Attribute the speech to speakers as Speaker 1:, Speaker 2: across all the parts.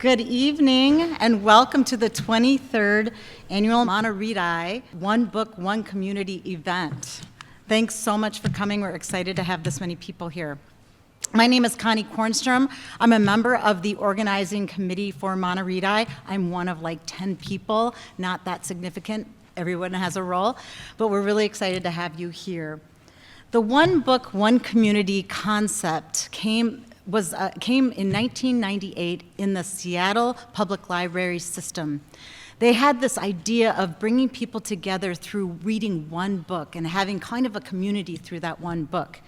Speaker 1: Good evening and welcome to the 23rd annual MahtoREADi One Book, One Community event. Thanks so much for coming. We're excited to have this many people here. My name is Connie Kornstrom. I'm a member of the organizing committee for MahtoREADi. I'm one of like 10 people, not that significant. Everyone has a role, but we're really excited to have you here. The One Book, One Community concept came in 1998 in the Seattle Public Library system. They had this idea of bringing people together through reading one book and having kind of a community through that one book.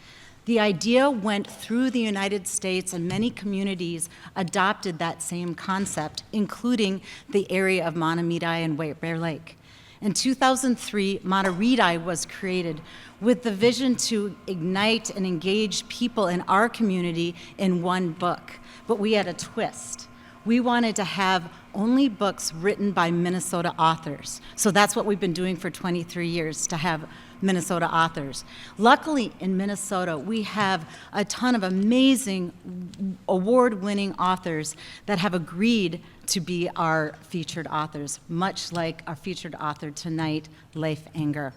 Speaker 1: The idea went through the United States, and many communities adopted that same concept, including the area of Mahtomedi and White Bear Lake. In 2003, MahtoREADi was created with the vision to ignite and engage people in our community in one book. But we had a twist. We wanted to have only books written by Minnesota authors. So that's what we've been doing for 23 years, to have Minnesota authors. Luckily, in Minnesota, we have a ton of amazing award-winning authors that have agreed to be our featured authors, much like our featured author tonight, Leif Enger.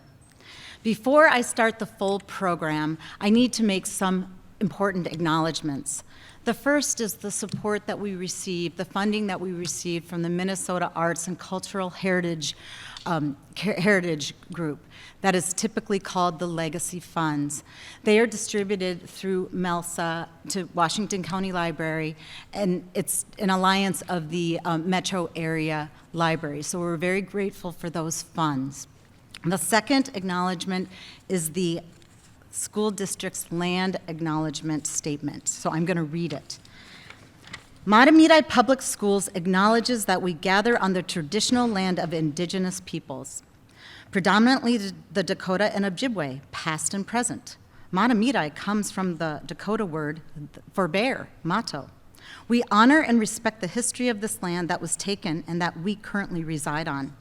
Speaker 1: Before I start the full program, I need to make some important acknowledgments. The first is the support that we received, the funding that we received from the Minnesota Arts and Cultural Heritage Group that is typically called the Legacy Funds. They are distributed through MELSA to Washington County Library, and it's an alliance of the metro area libraries. So we're very grateful for those funds. The second acknowledgement is the school district's land acknowledgement statement. So I'm going to read it. Mahtomedi Public Schools acknowledges that we gather on the traditional land of indigenous peoples, predominantly the Dakota and Ojibwe, past and present. Mahtomedi comes from the Dakota word for bear, Mahto. We honor and respect the history of this land that was taken and that we currently reside on.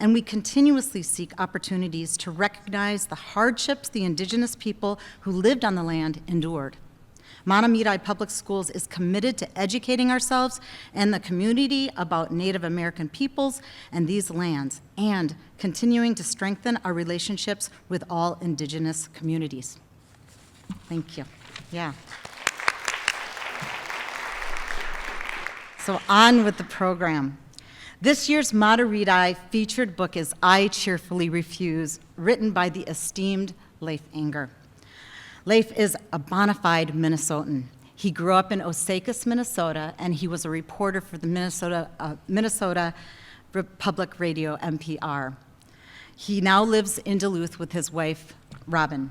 Speaker 1: And we continuously seek opportunities to recognize the hardships the indigenous people who lived on the land endured. Mahtomedi Public Schools is committed to educating ourselves and the community about Native American peoples and these lands, and continuing to strengthen our relationships with all indigenous communities. Thank you. Yeah. So on with the program. This year's MahtoREADi featured book is I Cheerfully Refuse, written by the esteemed Leif Enger. Leif is a bona fide Minnesotan. He grew up in Osakis, Minnesota, and he was a reporter for the Minnesota Public Radio, NPR. He now lives in Duluth with his wife, Robin.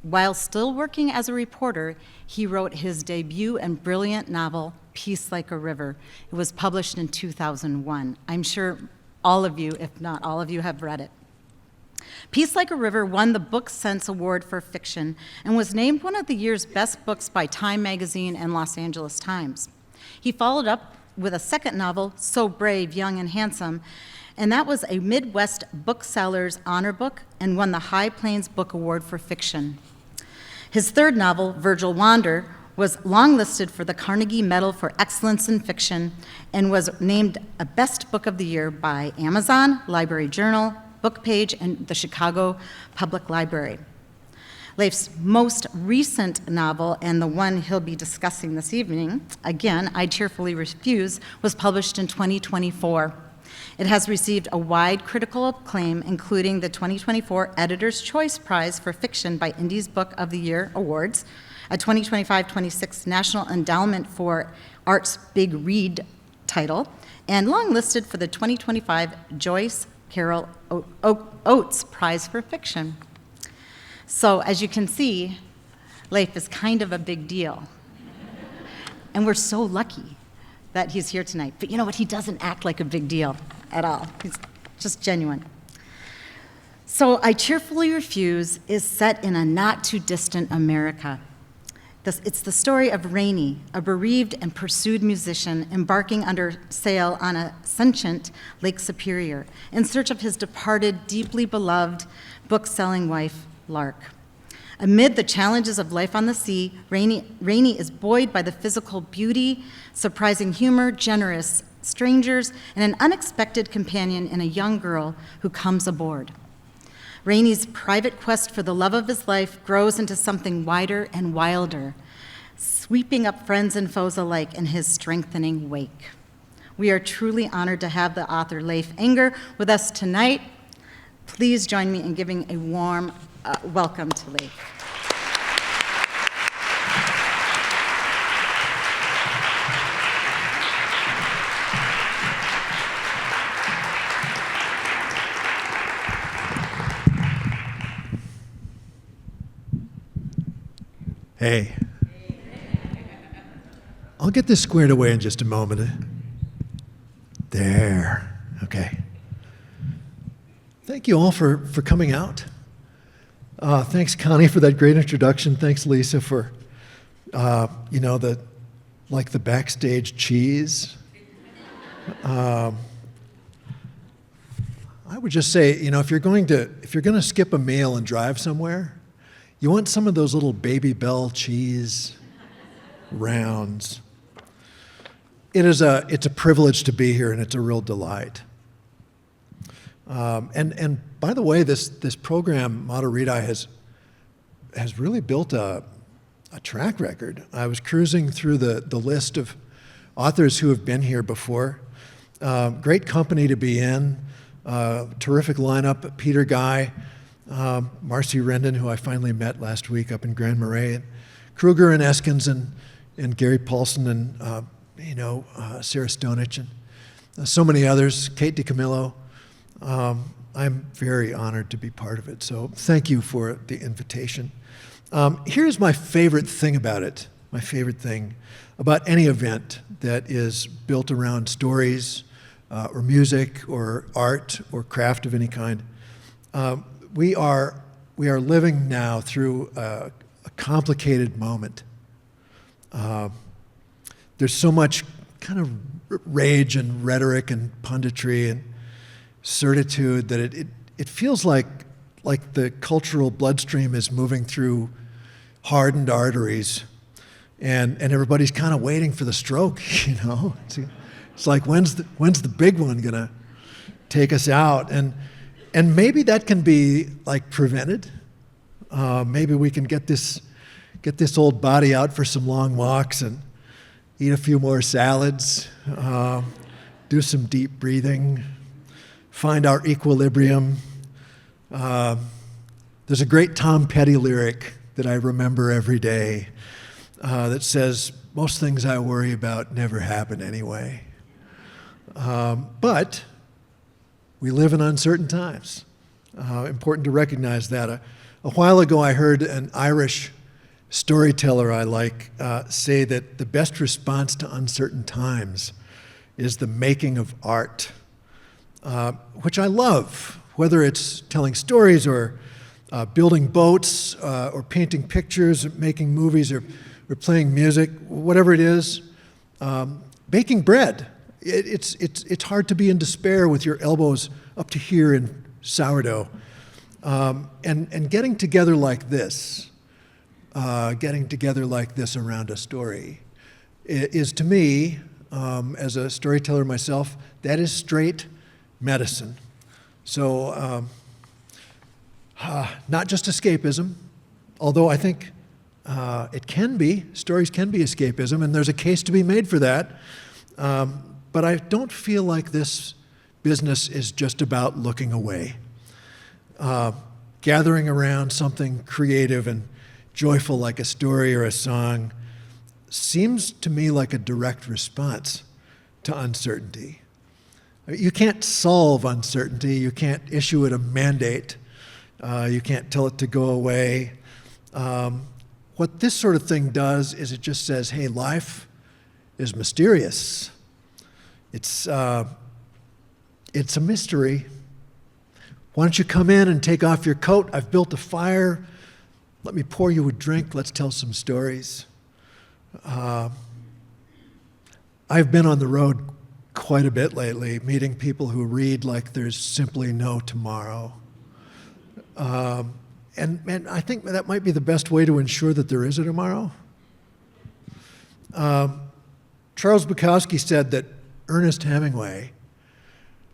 Speaker 1: While still working as a reporter, he wrote his debut and brilliant novel, Peace Like a River. It was published in 2001. I'm sure all of you, if not all of you, have read it. Peace Like a River won the Book Sense Award for Fiction and was named one of the year's best books by Time Magazine and Los Angeles Times. He followed up with a second novel, So Brave, Young and Handsome, and that was a Midwest Booksellers Honor Book and won the High Plains Book Award for Fiction. His third novel, Virgil Wander, was longlisted for the Carnegie Medal for Excellence in Fiction and was named a Best Book of the Year by Amazon, Library Journal, Bookpage, and the Chicago Public Library. Leif's most recent novel, and the one he'll be discussing this evening, again, I Cheerfully Refuse, was published in 2024. It has received a wide critical acclaim, including the 2024 Editor's Choice Prize for Fiction by Indie's Book of the Year Awards, a 2025-26 National Endowment for Arts Big Read title, and longlisted for the 2025 Joyce Carol Oates Prize for Fiction. So as you can see, Leif is kind of a big deal. And we're so lucky that he's here tonight. But you know what? He doesn't act like a big deal at all. He's just genuine. So I Cheerfully Refuse is set in a not too distant America. It's the story of Rainey, a bereaved and pursued musician embarking under sail on a sentient Lake Superior in search of his departed, deeply beloved, book-selling wife, Lark. Amid the challenges of life on the sea, Rainey is buoyed by the physical beauty, surprising humor, generous strangers, and an unexpected companion in a young girl who comes aboard. Rainey's private quest for the love of his life grows into something wider and wilder, sweeping up friends and foes alike in his strengthening wake. We are truly honored to have the author Leif Enger with us tonight. Please join me in giving a warm welcome to Leif.
Speaker 2: Hey. I'll get this squared away in just a moment. There. Okay. Thank you all for coming out. Thanks, Connie, for that great introduction. Thanks, Lisa, for, the backstage cheese. I would just say, if you're going to skip a meal and drive somewhere, you want some of those little Baby Bell cheese rounds. It's a privilege to be here, and it's a real delight. And by the way, this program, MahtoREADi, has really built a track record. I was cruising through the list of authors who have been here before. Great company to be in. Terrific lineup. Peter Guy, Marcy Rendon, who I finally met last week up in Grand Marais, and Kruger and Eskins, and Gary Paulson, and Sarah Stonich, and so many others, Kate DiCamillo. I'm very honored to be part of it, so thank you for the invitation. Here's my favorite thing about it, my favorite thing about any event that is built around stories or music or art or craft of any kind. We are living now through a complicated moment. There's so much kind of rage and rhetoric and punditry and certitude that it feels like the cultural bloodstream is moving through hardened arteries, and everybody's kind of waiting for the stroke. It's like when's the big one gonna take us out? And maybe that can be prevented. Maybe we can get this old body out for some long walks and eat a few more salads, do some deep breathing, find our equilibrium. There's a great Tom Petty lyric that I remember every day that says, "Most things I worry about never happen anyway." But we live in uncertain times. Important to recognize that. A while ago, I heard an Irish storyteller I like say that the best response to uncertain times is the making of art, which I love, whether it's telling stories or building boats or painting pictures, or making movies or playing music, whatever it is. Baking bread. It's hard to be in despair with your elbows up to here in sourdough. And getting together like this, around a story is, to me, as a storyteller myself, that is straight medicine. So not just escapism, although I think stories can be escapism, and there's a case to be made for that. But I don't feel like this business is just about looking away. Gathering around something creative and joyful like a story or a song seems to me like a direct response to uncertainty. You can't solve uncertainty. You can't issue it a mandate. You can't tell it to go away. What this sort of thing does is it just says, hey, life is mysterious. It's a mystery. Why don't you come in and take off your coat? I've built a fire. Let me pour you a drink. Let's tell some stories. I've been on the road quite a bit lately, meeting people who read like there's simply no tomorrow. And I think that might be the best way to ensure that there is a tomorrow. Charles Bukowski said that Ernest Hemingway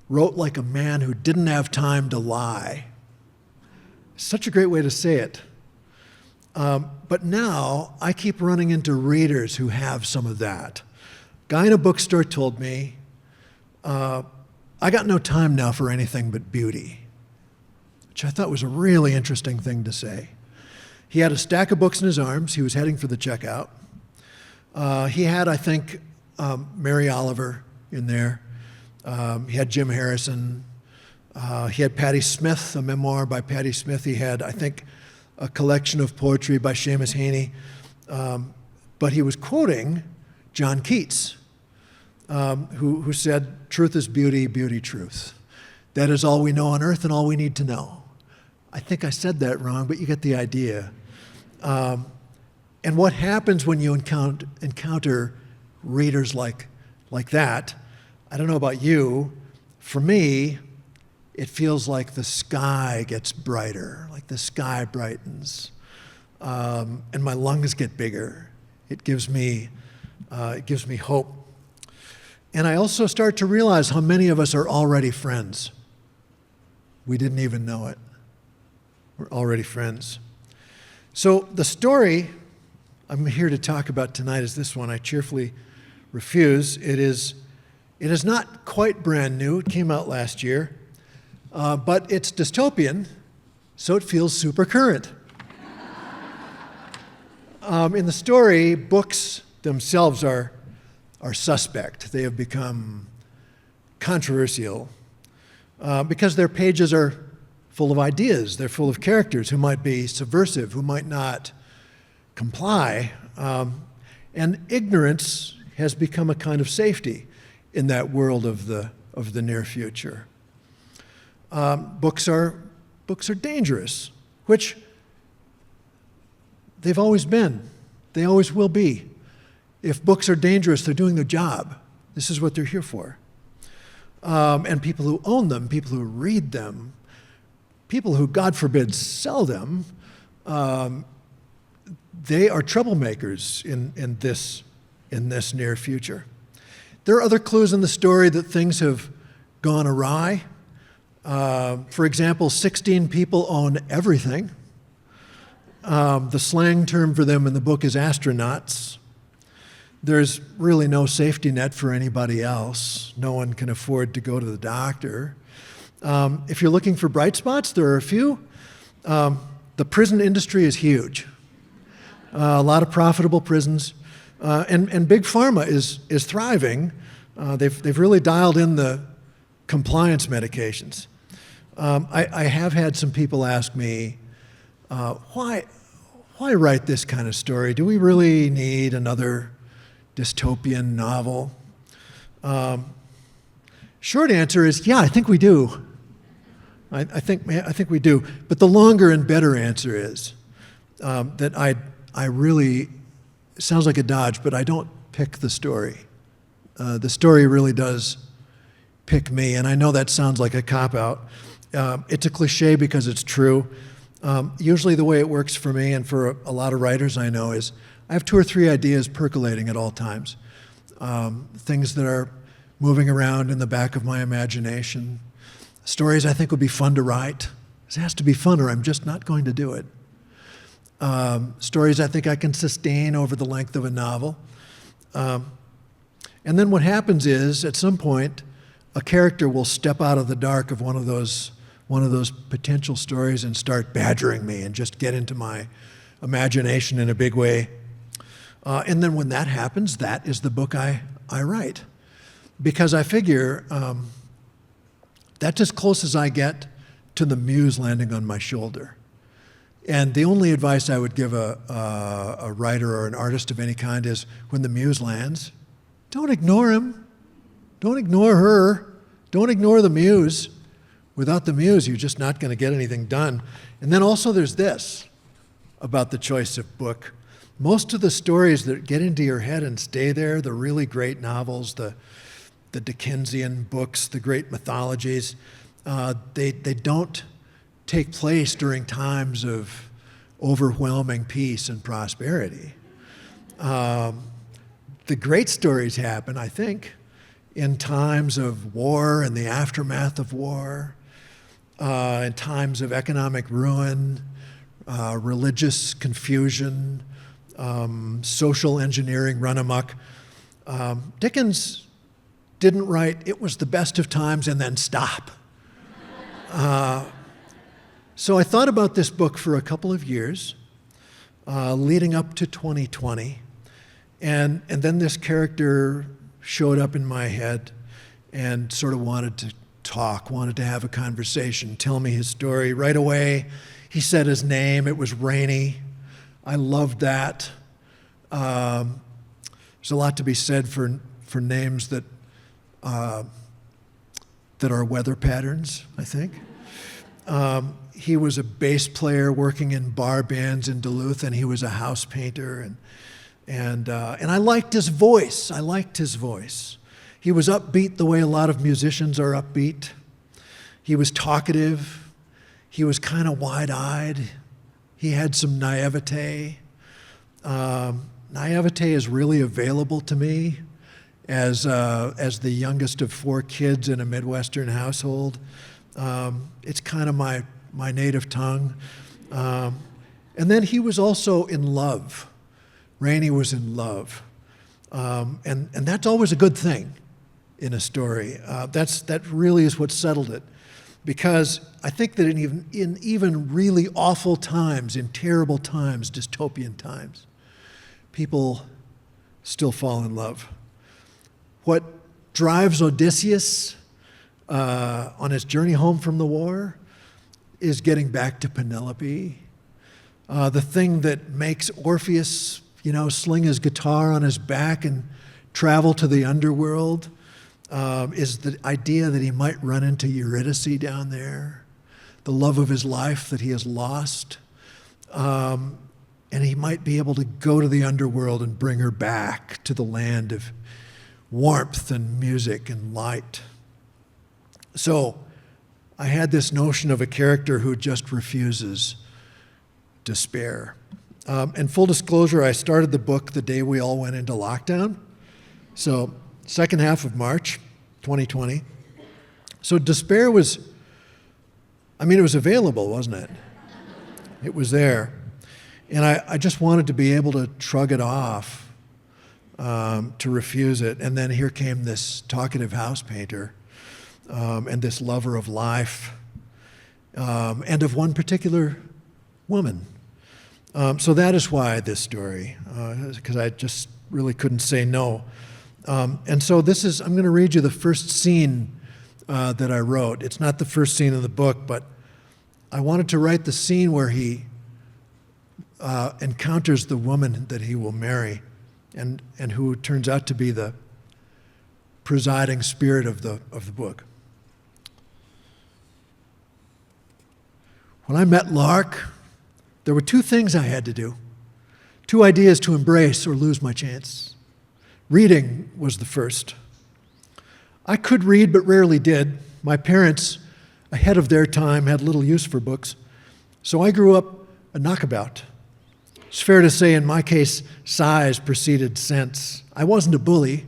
Speaker 2: wrote like a man who didn't have time to lie. Such a great way to say it. But now I keep running into readers who have some of that. Guy in a bookstore told me, I got no time now for anything but beauty, which I thought was a really interesting thing to say. He had a stack of books in his arms. He was heading for the checkout. He had, I think, Mary Oliver in there. He had Jim Harrison. He had Patti Smith, a memoir by Patti Smith. He had, I think, a collection of poetry by Seamus Heaney. But he was quoting John Keats, who said, "Truth is beauty, beauty truth. That is all we know on earth and all we need to know." I think I said that wrong, but you get the idea. And what happens when you encounter readers like that, I don't know about you, for me, it feels like the sky gets brighter, like the sky brightens, and my lungs get bigger. It gives me hope. And I also start to realize how many of us are already friends. We didn't even know it. We're already friends. So the story I'm here to talk about tonight is this one, I Cheerfully Refuse. It is not quite brand new. It came out last year. But it's dystopian, so it feels super current. In the story, books themselves are suspect. They have become controversial because their pages are full of ideas. They're full of characters who might be subversive, who might not comply. And ignorance has become a kind of safety in that world of the near future. Books are dangerous, which they've always been. They always will be. If books are dangerous, they're doing their job. This is what they're here for. And people who own them, people who read them, people who, God forbid, sell them, they are troublemakers in this near future. There are other clues in the story that things have gone awry. For example, 16 people own everything. The slang term for them in the book is astronauts. There's really no safety net for anybody else. No one can afford to go to the doctor. If you're looking for bright spots, there are a few. The prison industry is huge. A lot of profitable prisons. And Big Pharma is thriving. They've really dialed in the compliance medications. I have had some people ask me, why write this kind of story? Do we really need another dystopian novel? Short answer is, yeah, I think we do. I think we do. But the longer and better answer is that I really, it sounds like a dodge, but I don't pick the story. The story really does pick me, and I know that sounds like a cop-out. It's a cliche because it's true. Usually the way it works for me and for a lot of writers I know is I have 2 or 3 ideas percolating at all times. Things that are moving around in the back of my imagination. Stories I think would be fun to write. It has to be fun or I'm just not going to do it. Stories I think I can sustain over the length of a novel. And then what happens is, at some point, a character will step out of the dark of one of those potential stories and start badgering me and just get into my imagination in a big way. And then when that happens, that is the book I write. Because I figure that's as close as I get to the muse landing on my shoulder. And the only advice I would give a writer or an artist of any kind is when the muse lands, don't ignore him. Don't ignore her. Don't ignore the muse. Without the muse, you're just not going to get anything done. And then also there's this about the choice of book. Most of the stories that get into your head and stay there, the really great novels, the Dickensian books, the great mythologies, they don't take place during times of overwhelming peace and prosperity. The great stories happen, I think, in times of war and the aftermath of war, in times of economic ruin, religious confusion, social engineering run amok. Dickens didn't write, "It was the best of times," and then stop. So I thought about this book for a couple of years, leading up to 2020. And then this character showed up in my head and sort of wanted to talk, wanted to have a conversation, tell me his story. Right away, he said his name. It was Rainy. I loved that. There's a lot to be said for names that are weather patterns, I think. He was a bass player working in bar bands in Duluth, and he was a house painter. And I liked his voice. I liked his voice. He was upbeat the way a lot of musicians are upbeat. He was talkative. He was kind of wide-eyed. He had some naivete. Naivete is really available to me as the youngest of 4 kids in a Midwestern household. It's kind of my native tongue. And then he was also in love. Rainey was in love. And that's always a good thing in a story. That really is what settled it. Because I think that in even really awful times, in terrible times, dystopian times, people still fall in love. What drives Odysseus on his journey home from the war is getting back to Penelope. The thing that makes Orpheus, sling his guitar on his back and travel to the underworld is the idea that he might run into Eurydice down there, the love of his life that he has lost. And he might be able to go to the underworld and bring her back to the land of warmth and music and light. So I had this notion of a character who just refuses despair. And full disclosure, I started the book the day we all went into lockdown. So second half of March 2020. So despair it was available, wasn't it? It was there. And I just wanted to be able to shrug it off, to refuse it. And then here came this talkative house painter and this lover of life and of one particular woman. So that is why this story, because I just really couldn't say no. And so I'm going to read you the first scene that I wrote. It's not the first scene in the book, but I wanted to write the scene where he encounters the woman that he will marry and who turns out to be the presiding spirit of the book. When I met Lark, there were 2 things I had to do, 2 ideas to embrace or lose my chance. Reading was the first. I could read, but rarely did. My parents, ahead of their time, had little use for books, so I grew up a knockabout. It's fair to say, in my case, size preceded sense. I wasn't a bully.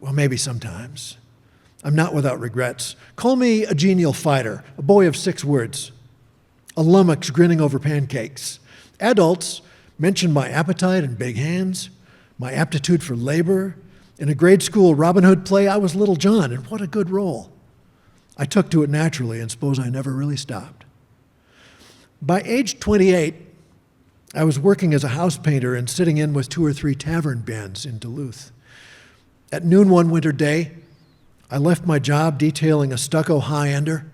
Speaker 2: Well, maybe sometimes. I'm not without regrets. Call me a genial fighter, a boy of 6 words, a lummox grinning over pancakes. Adults mentioned my appetite and big hands, my aptitude for labor. In a grade school Robin Hood play, I was Little John, and what a good role. I took to it naturally, and suppose I never really stopped. By age 28, I was working as a house painter and sitting in with 2 or 3 tavern bands in Duluth. At noon one winter day, I left my job detailing a stucco high-ender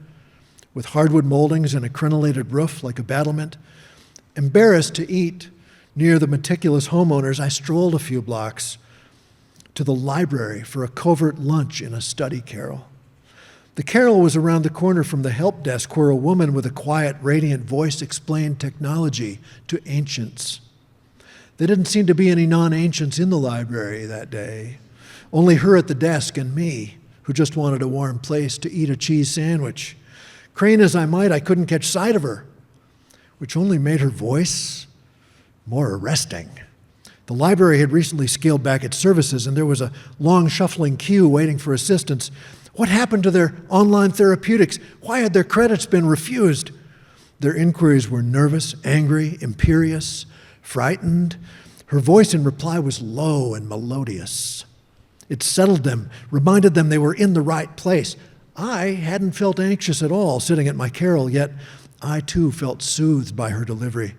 Speaker 2: with hardwood moldings and a crenellated roof like a battlement. Embarrassed to eat near the meticulous homeowners, I strolled a few blocks to the library for a covert lunch in a study carrel. The carrel was around the corner from the help desk where a woman with a quiet, radiant voice explained technology to ancients. There didn't seem to be any non-ancients in the library that day, only her at the desk and me, who just wanted a warm place to eat a cheese sandwich. Crane as I might, I couldn't catch sight of her, which only made her voice more arresting. The library had recently scaled back its services, and there was a long shuffling queue waiting for assistance. What happened to their online therapeutics? Why had their credits been refused? Their inquiries were nervous, angry, imperious, frightened. Her voice in reply was low and melodious. It settled them, reminded them they were in the right place. I hadn't felt anxious at all sitting at my carrel, yet I too felt soothed by her delivery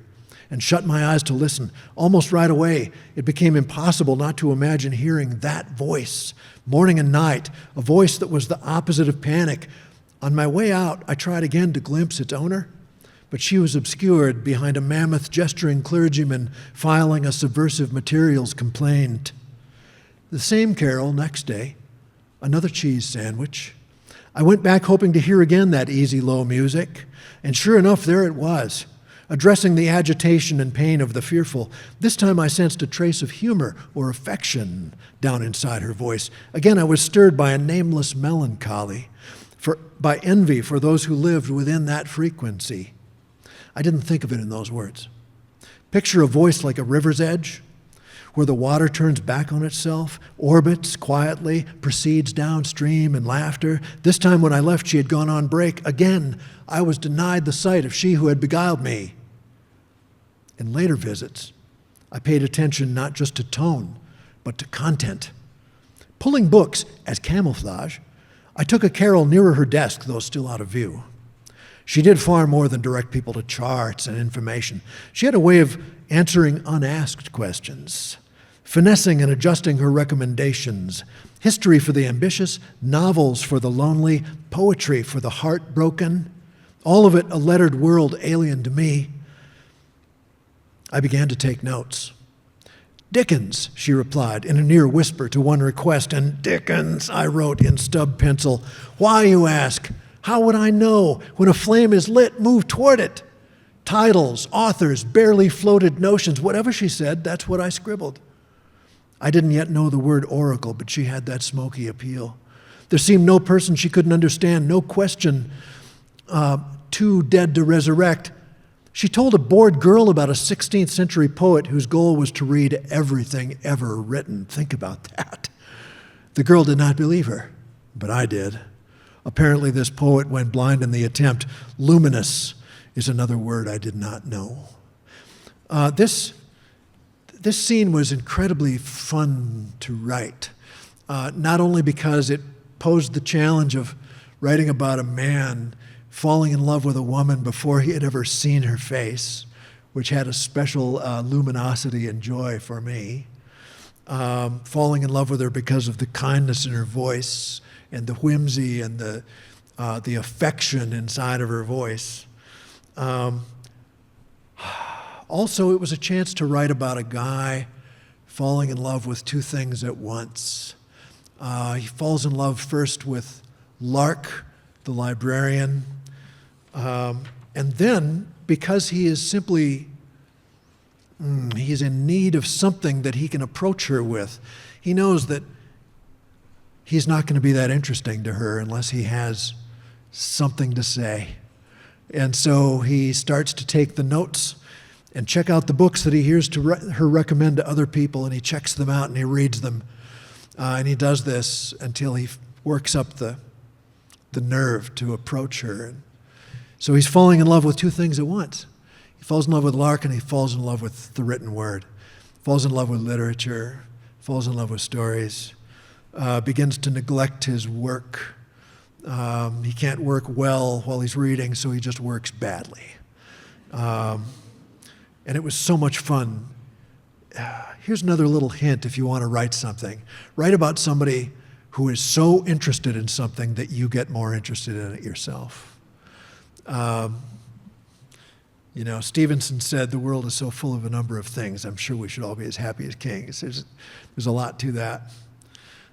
Speaker 2: and shut my eyes to listen. Almost right away, it became impossible not to imagine hearing that voice, morning and night, a voice that was the opposite of panic. On my way out, I tried again to glimpse its owner, but she was obscured behind a mammoth gesturing clergyman filing a subversive materials complaint. The same carol next day, another cheese sandwich. I went back hoping to hear again that easy, low music, and sure enough, there it was, addressing the agitation and pain of the fearful. This time I sensed a trace of humor or affection down inside her voice. Again, I was stirred by a nameless melancholy, by envy for those who lived within that frequency. I didn't think of it in those words. Picture a voice like a river's edge, where the water turns back on itself, orbits quietly, proceeds downstream in laughter. This time when I left, she had gone on break. Again, I was denied the sight of she who had beguiled me. In later visits, I paid attention not just to tone, but to content. Pulling books as camouflage, I took a carol nearer her desk, though still out of view. She did far more than direct people to charts and information. She had a way of answering unasked questions, finessing and adjusting her recommendations. History for the ambitious, novels for the lonely, poetry for the heartbroken, all of it a lettered world alien to me. I began to take notes. Dickens, she replied in a near whisper to one request, and Dickens, I wrote in stub pencil. Why, you ask? How would I know? When a flame is lit, move toward it. Titles, authors, barely floated notions, whatever she said, that's what I scribbled. I didn't yet know the word oracle, but she had that smoky appeal. There seemed no person she couldn't understand, no question too dead to resurrect. She told a bored girl about a 16th century poet whose goal was to read everything ever written. Think about that. The girl did not believe her, but I did. Apparently this poet went blind in the attempt. Luminous is another word I did not know. This scene was incredibly fun to write, not only because it posed the challenge of writing about a man falling in love with a woman before he had ever seen her face, which had a special luminosity and joy for me, falling in love with her because of the kindness in her voice and the whimsy and the affection inside of her voice. Also, it was a chance to write about a guy falling in love with two things at once. He falls in love first with Lark, the librarian, and then, because he is simply, he's in need of something that he can approach her with, he knows that he's not going to be that interesting to her unless he has something to say. And so he starts to take the notes and check out the books that he hears her recommend to other people, and he checks them out and he reads them. And he does this until he works up the nerve to approach her. So he's falling in love with two things at once. He falls in love with Lark, and he falls in love with the written word. Falls in love with literature, falls in love with stories, begins to neglect his work. He can't work well while he's reading, so he just works badly. And it was so much fun. Here's another little hint if you want to write something. Write about somebody who is so interested in something that you get more interested in it yourself. Stevenson said the world is so full of a number of things. I'm sure we should all be as happy as kings. There's a lot to that.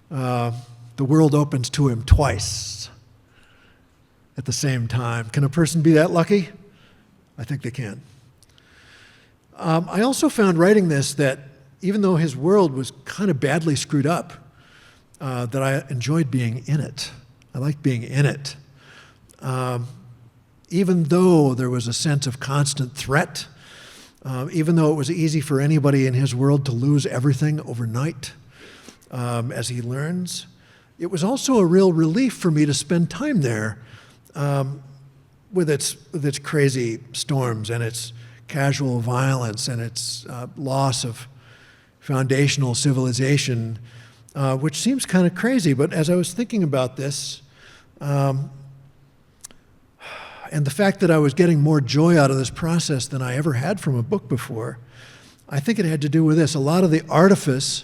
Speaker 2: The world opens to him twice at the same time. Can a person be that lucky? I think they can. I also found writing this that even though his world was kind of badly screwed up, that I enjoyed being in it. I liked being in it. even though there was a sense of constant threat, even though it was easy for anybody in his world to lose everything overnight as he learns, it was also a real relief for me to spend time there with its crazy storms and its casual violence and its loss of foundational civilization, which seems kind of crazy. But as I was thinking about this, and the fact that I was getting more joy out of this process than I ever had from a book before, I think it had to do with this. A lot of the artifice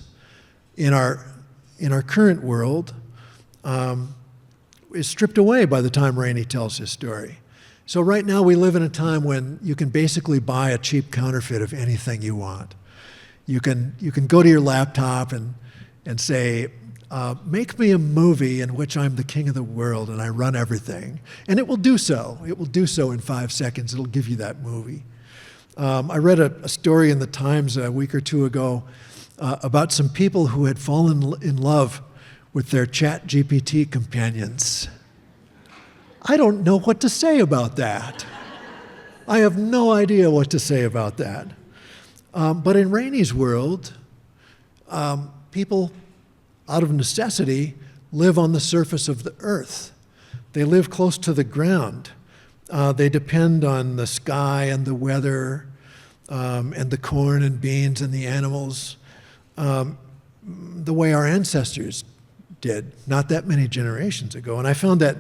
Speaker 2: in our current world is stripped away by the time Rainey tells his story. So right now we live in a time when you can basically buy a cheap counterfeit of anything you want. You can go to your laptop and say, make me a movie in which I'm the king of the world and I run everything. And it will do so. It will do so in 5 seconds. It'll give you that movie. I read a story in the Times a week or two ago about some people who had fallen in love with their ChatGPT companions. I don't know what to say about that. I have no idea what to say about that. But in Rainey's world, people, out of necessity, live on the surface of the earth. They live close to the ground. They depend on the sky and the weather and the corn and beans and the animals the way our ancestors did not that many generations ago. And I found that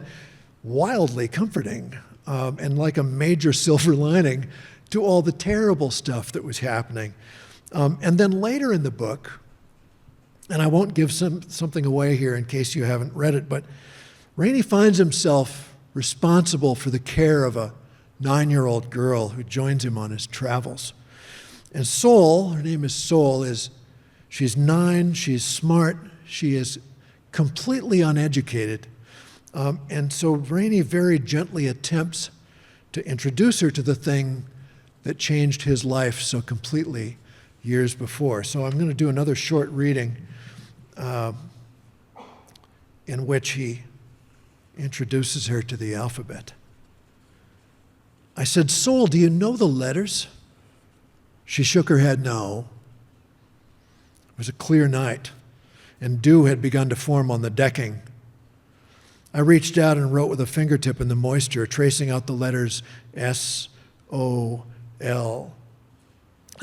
Speaker 2: wildly comforting and like a major silver lining to all the terrible stuff that was happening. And then later in the book, and I won't give something away here in case you haven't read it, but Rainey finds himself responsible for the care of a 9-year-old girl who joins him on his travels. And Sol, her name is Sol, she's 9, she's smart, she is completely uneducated. And so Rainey very gently attempts to introduce her to the thing that changed his life so completely years before. So I'm going to do another short reading in which he introduces her to the alphabet. I said, Sol, do you know the letters? She shook her head no. It was a clear night, and dew had begun to form on the decking. I reached out and wrote with a fingertip in the moisture, tracing out the letters S-O-L.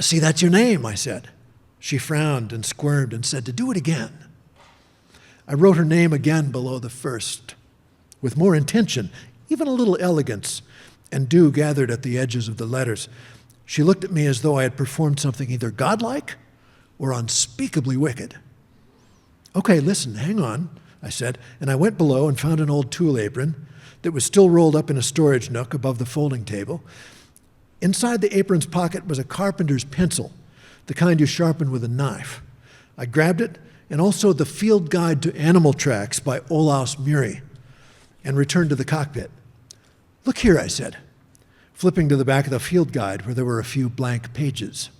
Speaker 2: See, that's your name, I said. She frowned and squirmed and said to do it again. I wrote her name again below the first, with more intention, even a little elegance, and dew gathered at the edges of the letters. She looked at me as though I had performed something either godlike or unspeakably wicked. Okay, listen, hang on, I said, and I went below and found an old tool apron that was still rolled up in a storage nook above the folding table. Inside the apron's pocket was a carpenter's pencil, the kind you sharpen with a knife. I grabbed it, and also the Field Guide to Animal Tracks by Olaus Muri, and returned to the cockpit. Look here, I said, flipping to the back of the field guide where there were a few blank pages.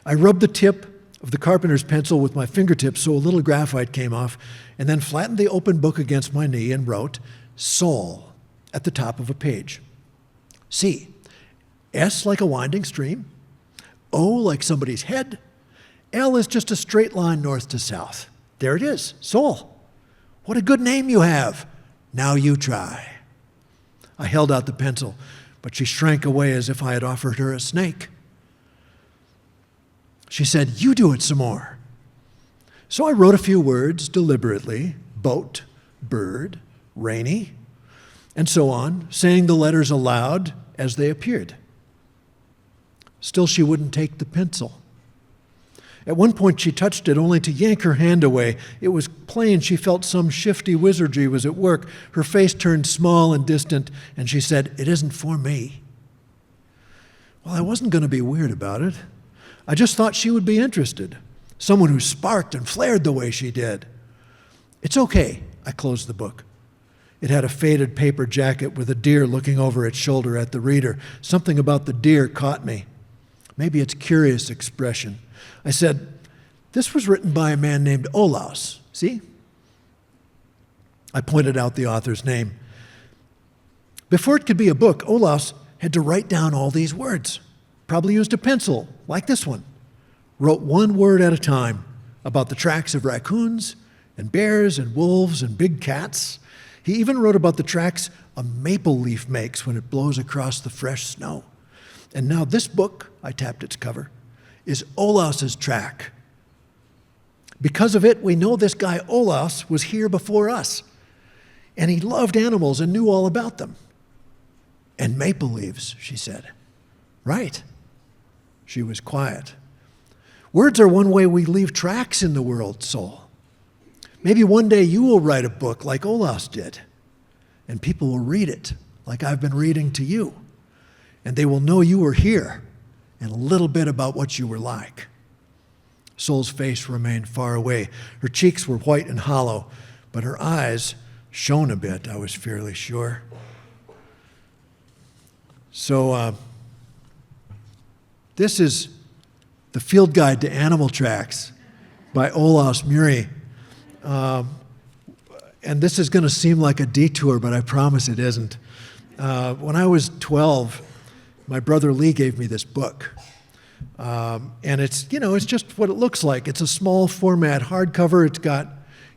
Speaker 2: I rubbed the tip of the carpenter's pencil with my fingertips so a little graphite came off, and then flattened the open book against my knee and wrote Sol at the top of a page. C, S like a winding stream, O like somebody's head, L is just a straight line north to south. There it is, Sol. What a good name you have. Now you try. I held out the pencil, but she shrank away as if I had offered her a snake. She said, you do it some more. So I wrote a few words deliberately, boat, bird, rainy, and so on, saying the letters aloud as they appeared. Still, she wouldn't take the pencil. At one point, she touched it only to yank her hand away. It was plain she felt some shifty wizardry was at work. Her face turned small and distant, and she said, it isn't for me. Well, I wasn't going to be weird about it. I just thought she would be interested, someone who sparked and flared the way she did. It's okay, I closed the book. It had a faded paper jacket with a deer looking over its shoulder at the reader. Something about the deer caught me. Maybe its curious expression. I said, this was written by a man named Olaus, see? I pointed out the author's name. Before it could be a book, Olaus had to write down all these words. Probably used a pencil, like this one. Wrote one word at a time about the tracks of raccoons and bears and wolves and big cats. He even wrote about the tracks a maple leaf makes when it blows across the fresh snow. And now this book, I tapped its cover, is Olaus's track. Because of it, we know this guy Olaus was here before us. And he loved animals and knew all about them. And maple leaves, she said. Right. She was quiet. Words are one way we leave tracks in the world, Soul. Maybe one day you will write a book like Olaus did, and people will read it like I've been reading to you, and they will know you were here and a little bit about what you were like. Soul's face remained far away. Her cheeks were white and hollow, but her eyes shone a bit, I was fairly sure. So this is The Field Guide to Animal Tracks by Olaus Muri. And this is going to seem like a detour, but I promise it isn't. When I was 12, my brother Lee gave me this book. And it's just what it looks like. It's a small format hardcover. It's got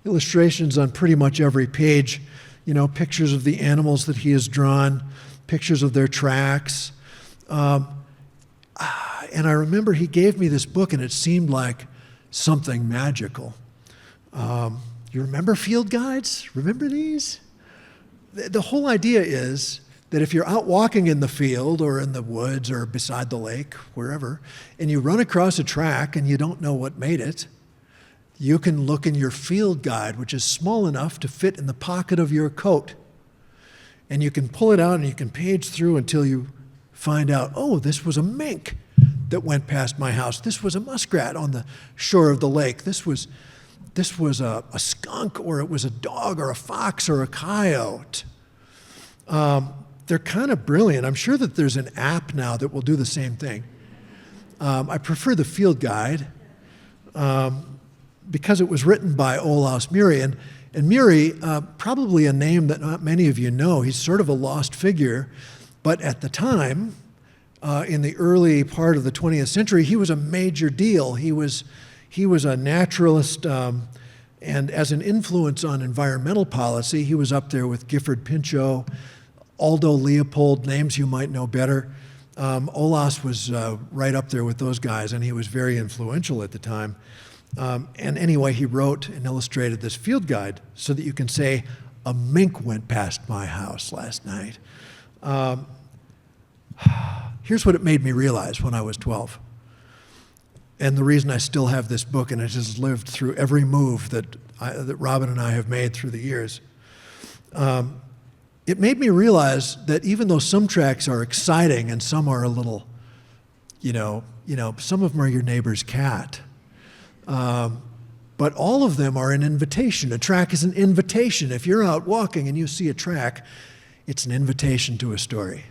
Speaker 2: illustrations on pretty much every page, pictures of the animals that he has drawn, pictures of their tracks. And I remember he gave me this book, and it seemed like something magical. You remember field guides? Remember these? The whole idea is that if you're out walking in the field or in the woods or beside the lake, wherever, and you run across a track and you don't know what made it, you can look in your field guide, which is small enough to fit in the pocket of your coat. And you can pull it out and you can page through until you find out, oh, this was a mink that went past my house. This was a muskrat on the shore of the lake. This was a skunk, or it was a dog or a fox or a coyote. They're kind of brilliant. I'm sure that there's an app now that will do the same thing. I prefer the field guide because it was written by Olaus Muri. And Muri, probably a name that not many of you know. He's sort of a lost figure. But at the time, in the early part of the 20th century, he was a major deal. He was a naturalist, and as an influence on environmental policy, he was up there with Gifford Pinchot, Aldo Leopold, names you might know better. Olaus was right up there with those guys, and he was very influential at the time. And anyway, he wrote and illustrated this field guide so that you can say, a mink went past my house last night. Here's what it made me realize when I was 12. And the reason I still have this book, and it has lived through every move that Robin and I have made through the years. It made me realize that even though some tracks are exciting and some are a little, some of them are your neighbor's cat. But all of them are an invitation. A track is an invitation. If you're out walking and you see a track, it's an invitation to a story.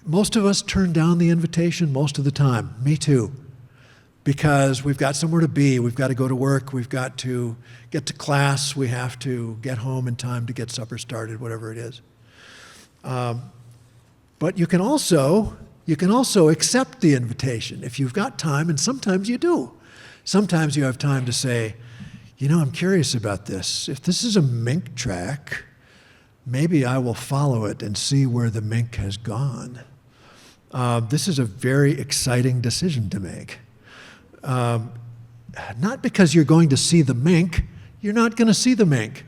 Speaker 2: Most of us turn down the invitation most of the time. Me too. Because we've got somewhere to be, we've got to go to work, we've got to get to class, we have to get home in time to get supper started, whatever it is. But you can also accept the invitation if you've got time, and sometimes you do. Sometimes you have time to say, I'm curious about this. If this is a mink track, maybe I will follow it and see where the mink has gone. This is a very exciting decision to make. Not because you're going to see the mink, you're not going to see the mink.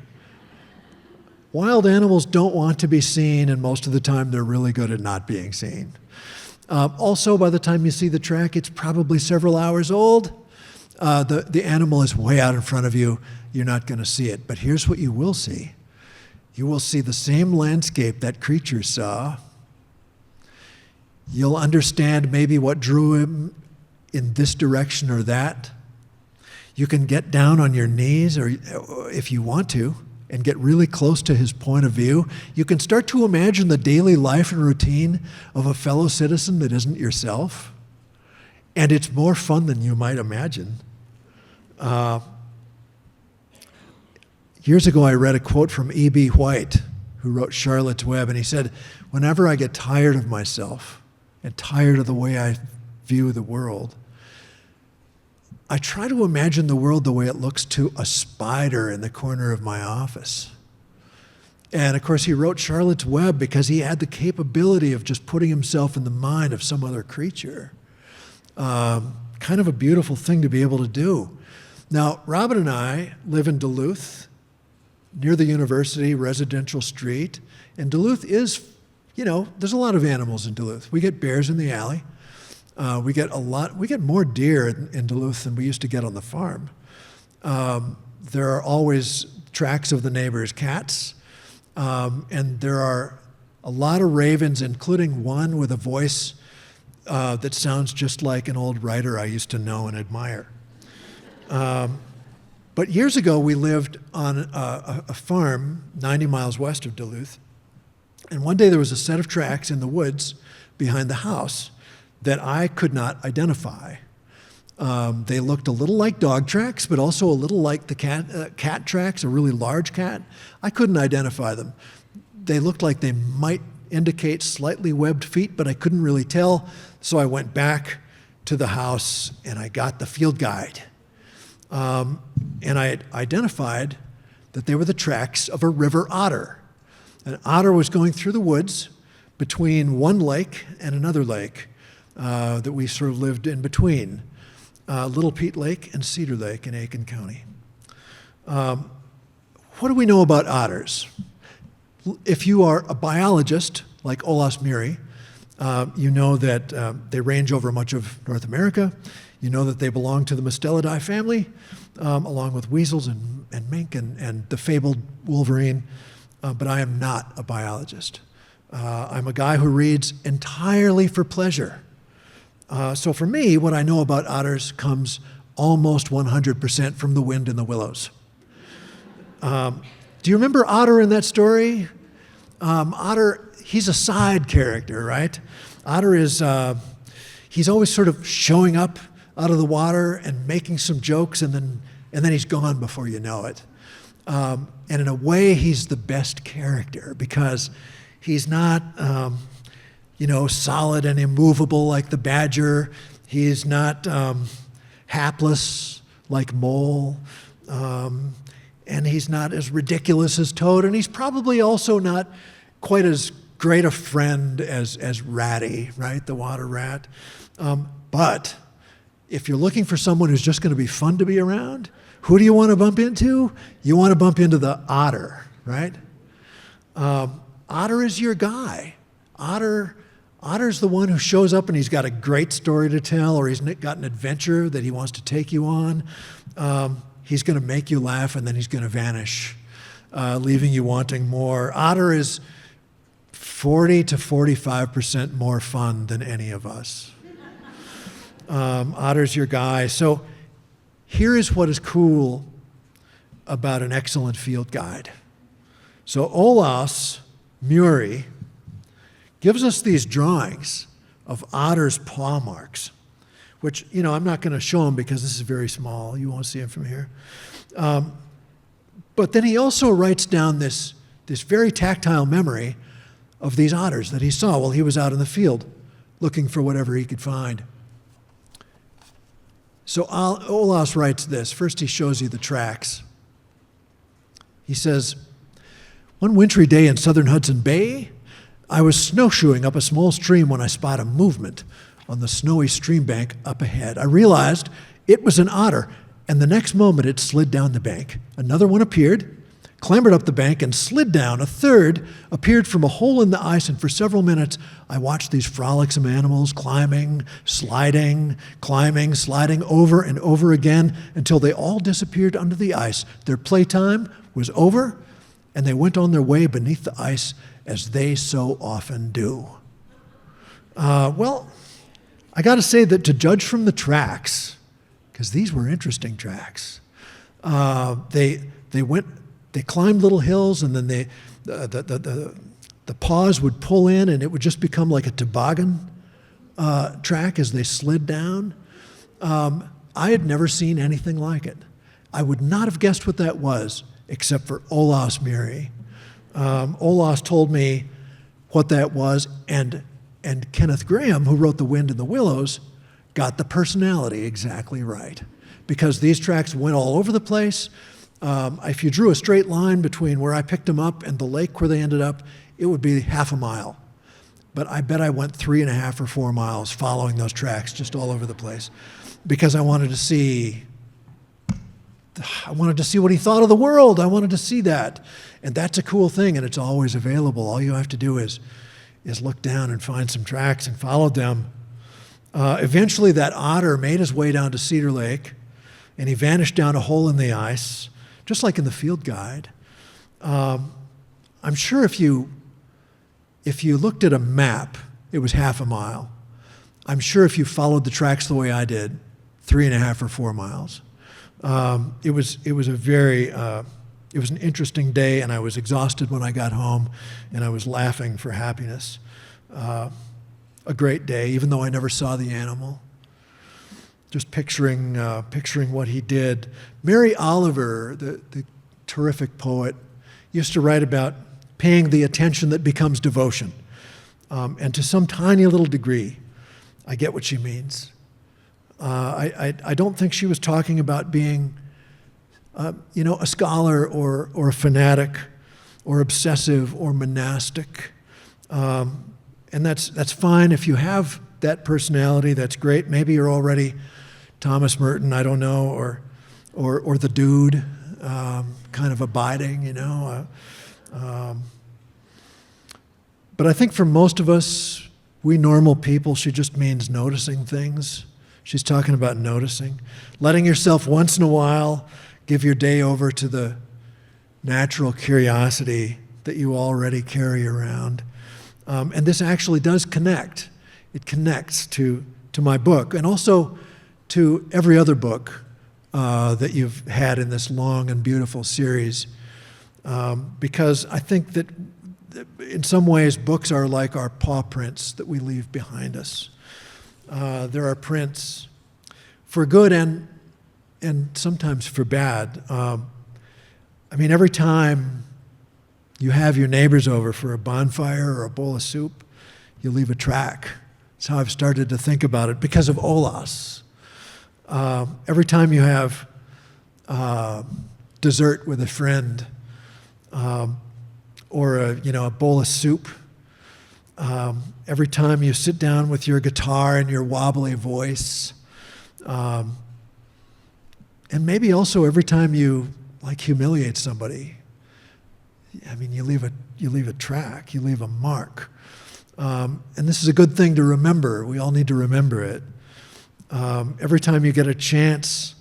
Speaker 2: Wild animals don't want to be seen, and most of the time they're really good at not being seen. Also, by the time you see the track, it's probably several hours old. The animal is way out in front of you. You're not going to see it. But here's what you will see. You will see the same landscape that creature saw. You'll understand maybe what drew him in this direction or that. You can get down on your knees, or if you want to, and get really close to his point of view. You can start to imagine the daily life and routine of a fellow citizen that isn't yourself. And it's more fun than you might imagine. Years ago, I read a quote from E.B. White, who wrote Charlotte's Web, and he said, "Whenever I get tired of myself and tired of the way I view the world, I try to imagine the world the way it looks to a spider in the corner of my office." And of course, he wrote Charlotte's Web because he had the capability of just putting himself in the mind of some other creature. Kind of a beautiful thing to be able to do. Now, Robin and I live in Duluth, near the university, residential street. And Duluth is, there's a lot of animals in Duluth. We get bears in the alley. We get more deer in Duluth than we used to get on the farm. There are always tracks of the neighbors' cats. And there are a lot of ravens, including one with a voice that sounds just like an old writer I used to know and admire. But years ago, we lived on a farm 90 miles west of Duluth. And one day there was a set of tracks in the woods behind the house that I could not identify. They looked a little like dog tracks, but also a little like the cat tracks, a really large cat. I couldn't identify them. They looked like they might indicate slightly webbed feet, but I couldn't really tell. So I went back to the house and I got the field guide. And I identified that they were the tracks of a river otter. An otter was going through the woods between one lake and another lake that we sort of lived in between. Little Pete Lake and Cedar Lake in Aiken County. What do we know about otters? If you are a biologist like Olaus Muri, you know that they range over much of North America. You know that they belong to the Mustelidae family, along with weasels and mink and the fabled wolverine. But I am not a biologist. I'm a guy who reads entirely for pleasure. So for me, what I know about otters comes almost 100% from the wind in the willows. Do you remember Otter in that story? Otter, he's a side character, right? Otter is, he's always sort of showing up out of the water and making some jokes, and then he's gone before you know it. And in a way, he's the best character because he's not, solid and immovable like the badger. He's not hapless like Mole. And he's not as ridiculous as Toad. And he's probably also not quite as great a friend as Ratty, right? The water rat. But if you're looking for someone who's just going to be fun to be around, who do you want to bump into? You want to bump into the otter, right? Otter is your guy. Otter's the one who shows up and he's got a great story to tell, or he's got an adventure that he wants to take you on. He's going to make you laugh and then he's going to vanish, leaving you wanting more. Otter is 40 to 45% more fun than any of us. Otter's your guy. So here is what is cool about an excellent field guide. So Olaus Muri gives us these drawings of otters' paw marks, which, I'm not going to show them because this is very small. You won't see them from here. But then he also writes down this very tactile memory of these otters that he saw while he was out in the field looking for whatever he could find. So Olaus writes this. First, he shows you the tracks. He says, "One wintry day in southern Hudson Bay, I was snowshoeing up a small stream when I spot a movement on the snowy stream bank up ahead. I realized it was an otter, and the next moment it slid down the bank. Another one appeared, clambered up the bank, and slid down. A third appeared from a hole in the ice, and for several minutes I watched these frolicsome animals climbing, sliding, climbing, sliding over and over again until they all disappeared under the ice. Their playtime was over, and they went on their way beneath the ice as they so often do." Well, I got to say that to judge from the tracks, because these were interesting tracks, they climbed little hills, and then the paws would pull in, and it would just become like a toboggan track as they slid down. I had never seen anything like it. I would not have guessed what that was except for Olaus Miri. Olaus told me what that was, and Kenneth Graham, who wrote The Wind in the Willows, got the personality exactly right. Because these tracks went all over the place. If you drew a straight line between where I picked them up and the lake where they ended up, it would be half a mile. But I bet I went 3.5 or 4 miles following those tracks just all over the place, because I wanted to see what he thought of the world. I wanted to see that. And that's a cool thing, and it's always available. All you have to do is look down and find some tracks and follow them. Eventually, that otter made his way down to Cedar Lake, and he vanished down a hole in the ice, just like in the field guide. I'm sure if you looked at a map, it was half a mile. I'm sure if you followed the tracks the way I did, 3.5 or 4 miles. It was an interesting day, and I was exhausted when I got home, and I was laughing for happiness. A great day, even though I never saw the animal. Just picturing what he did. Mary Oliver, the terrific poet, used to write about paying the attention that becomes devotion. And to some tiny little degree, I get what she means. I don't think she was talking about being, a scholar or a fanatic or obsessive or monastic. And that's fine if you have that personality. That's great. Maybe you're already Thomas Merton, I don't know, or the dude, kind of abiding, But I think for most of us, we normal people, she just means noticing things. She's talking about noticing. Letting yourself once in a while give your day over to the natural curiosity that you already carry around. And this actually does connect. It connects to my book, and also to every other book that you've had in this long and beautiful series. Because I think that in some ways, books are like our paw prints that we leave behind us. There are prints for good and sometimes for bad. Every time you have your neighbors over for a bonfire or a bowl of soup, you leave a track. That's how I've started to think about it because of Olaus. Every time you have dessert with a friend, or a bowl of soup, every time you sit down with your guitar and your wobbly voice, and maybe also every time you humiliate somebody, you leave a track, you leave a mark. And this is a good thing to remember. We all need to remember it. Every time you get a chance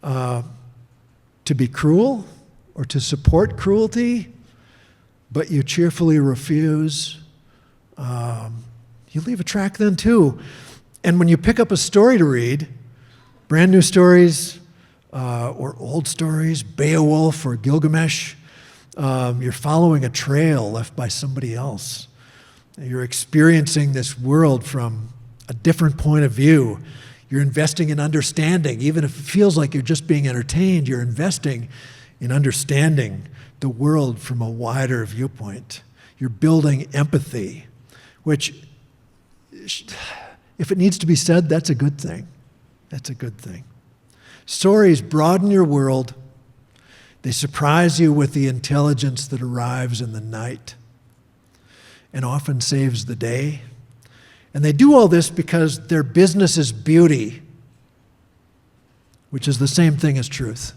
Speaker 2: to be cruel or to support cruelty, but you cheerfully refuse, you leave a track then too. And when you pick up a story to read, brand new stories or old stories, Beowulf or Gilgamesh, you're following a trail left by somebody else. You're experiencing this world from a different point of view. You're investing in understanding. Even if it feels like you're just being entertained, you're investing in understanding the world from a wider viewpoint. You're building empathy, which, if it needs to be said, that's a good thing. That's a good thing. Stories broaden your world. They surprise you with the intelligence that arrives in the night and often saves the day. And they do all this because their business is beauty, which is the same thing as truth,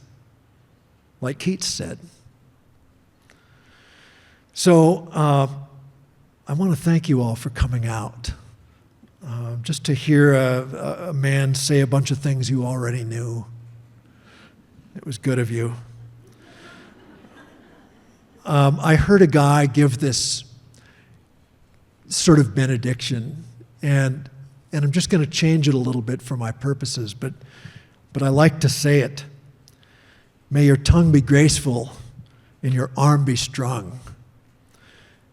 Speaker 2: like Keats said. So I want to thank you all for coming out. Just to hear a man say a bunch of things you already knew. It was good of you. I heard a guy give this sort of benediction, and I'm just going to change it a little bit for my purposes, but I like to say it. May your tongue be graceful and your arm be strong.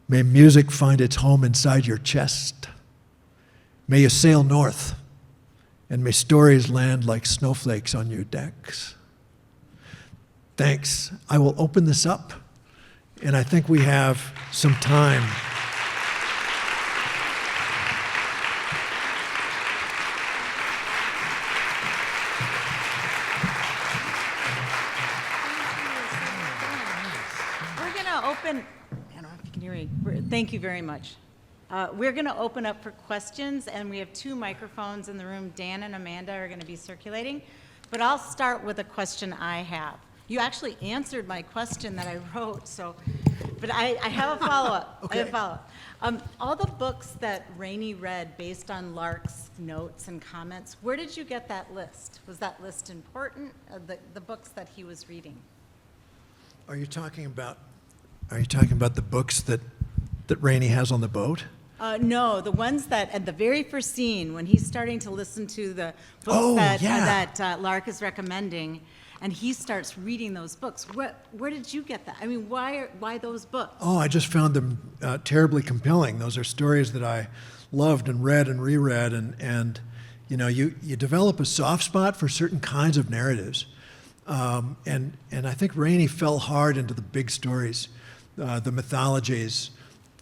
Speaker 2: May music find its home inside your chest. May you sail north, and may stories land like snowflakes on your decks. Thanks. I will open this up, and I think we have some time.
Speaker 1: I don't know if you can hear me. Thank you very much. We're going to open up for questions, and we have 2 microphones in the room. Dan and Amanda are going to be circulating, but I'll start with a question I have. You actually answered my question that I wrote, but I have a follow-up.
Speaker 2: Okay.
Speaker 1: I have a follow-up. All the books that Rainey read based on Lark's notes and comments, where did you get that list? Was that list important, the books that he was reading?
Speaker 2: Are you talking about the books that Rainey has on the boat?
Speaker 1: No, the ones that at the very first scene when he's starting to listen to the books that Lark is recommending, and he starts reading those books. Where did you get that? I mean, why those books?
Speaker 2: Oh, I just found them terribly compelling. Those are stories that I loved and read and reread, and you develop a soft spot for certain kinds of narratives, and I think Rainey fell hard into the big stories, the mythologies.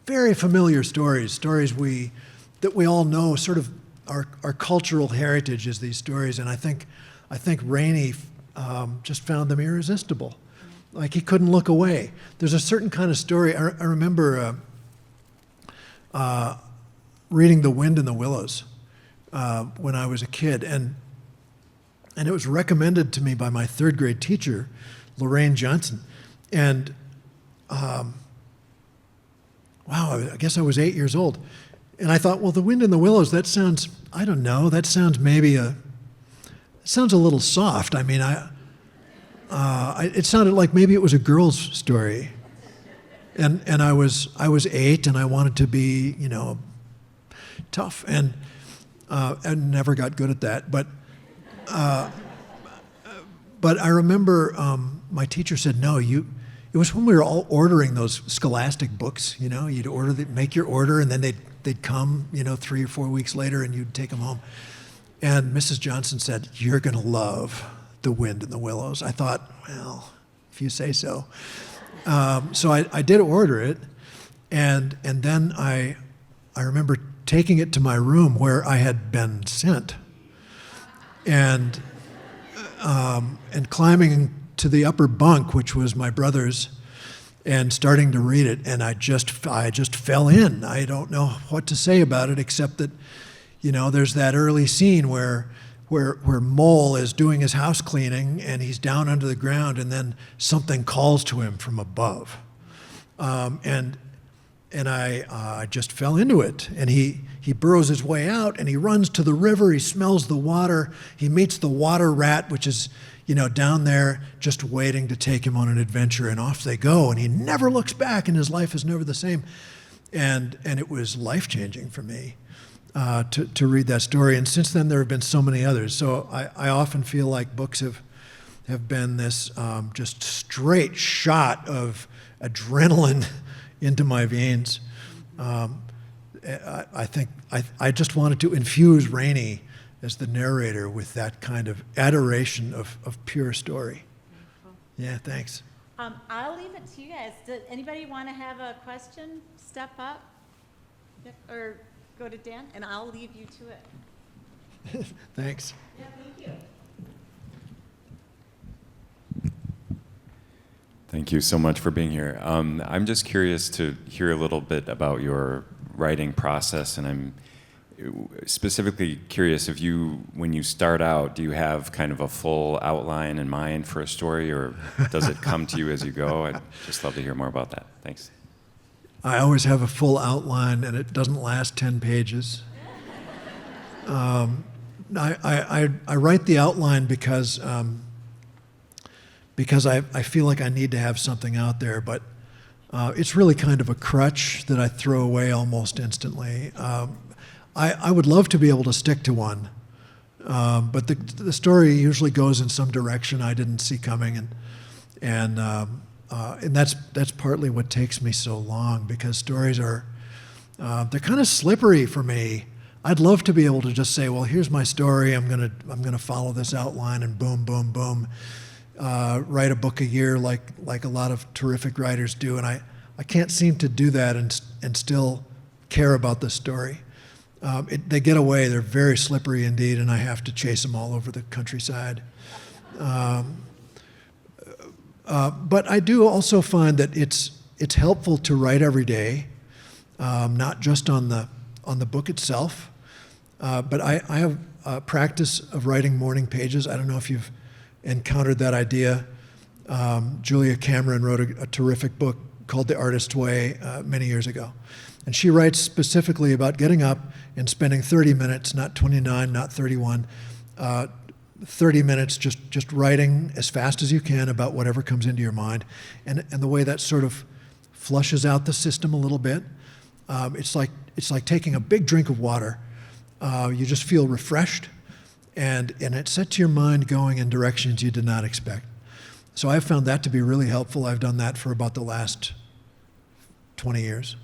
Speaker 2: Very familiar stories that we all know. Sort of our cultural heritage is these stories, and I think Rainey just found them irresistible. Like he couldn't look away. There's a certain kind of story. I remember reading *The Wind in the Willows* when I was a kid, and it was recommended to me by my 3rd grade teacher, Lorraine Johnson, and. Wow, I guess I was 8 years old. And I thought, well, *The Wind in the Willows*, that sounds, I don't know, that sounds it sounds a little soft. I mean, it sounded like maybe it was a girl's story. And I was 8 and I wanted to be, tough and never got good at that. But I remember my teacher said, no, it was when we were all ordering those Scholastic books, you'd make your order, and then they'd come, 3 or 4 weeks later, and you'd take them home. And Mrs. Johnson said, you're going to love *The Wind in the Willows*. I thought, well, if you say so. So I did order it, and then I remember taking it to my room where I had been sent, and climbing to the upper bunk, which was my brother's, and starting to read it, and I just fell in. I don't know what to say about it except that, there's that early scene where Mole is doing his house cleaning and he's down under the ground, and then something calls to him from above, and I just fell into it. And he burrows his way out, and he runs to the river. He smells the water. He meets the water rat, which is down there just waiting to take him on an adventure, and off they go, and he never looks back, and his life is never the same. And it was life-changing for me to read that story, and since then there have been so many others. So I often feel like books have been this just straight shot of adrenaline into my veins. I think I just wanted to infuse Rainey as the narrator with that kind of adoration of pure story.
Speaker 1: Cool.
Speaker 2: Yeah, thanks.
Speaker 1: I'll leave it to you guys. Does anybody want to have a question? Step up. Yep. Or go to Dan, and I'll leave you to it.
Speaker 2: Thanks.
Speaker 1: Yeah, thank you.
Speaker 3: Thank you so much for being here. I'm just curious to hear a little bit about your writing process, and I'm specifically curious if when you start out, do you have kind of a full outline in mind for a story, or does it come to you as you go? I'd just love to hear more about that. Thanks.
Speaker 2: I always have a full outline, and it doesn't last 10 pages. I write the outline because I feel like I need to have something out there, but it's really kind of a crutch that I throw away almost instantly. I would love to be able to stick to one, but the story usually goes in some direction I didn't see coming, and that's partly what takes me so long, because stories are they're kind of slippery for me. I'd love to be able to just say, well, here's my story. I'm gonna follow this outline, and boom, boom, boom. write a book a year like a lot of terrific writers do, and I can't seem to do that and still care about the story. They get away. They're very slippery indeed, and I have to chase them all over the countryside. But I do also find that it's helpful to write every day, not just on the book itself. But I have a practice of writing morning pages. I don't know if you've encountered that idea. Julia Cameron wrote a terrific book called The Artist's Way many years ago. And she writes specifically about getting up and spending 30 minutes, not 29, not 31, 30 minutes just writing as fast as you can about whatever comes into your mind. And the way that sort of flushes out the system a little bit. It's like taking a big drink of water. You just feel refreshed, and it sets your mind going in directions you did not expect. So I've found that to be really helpful. I've done that for about the last 20 years.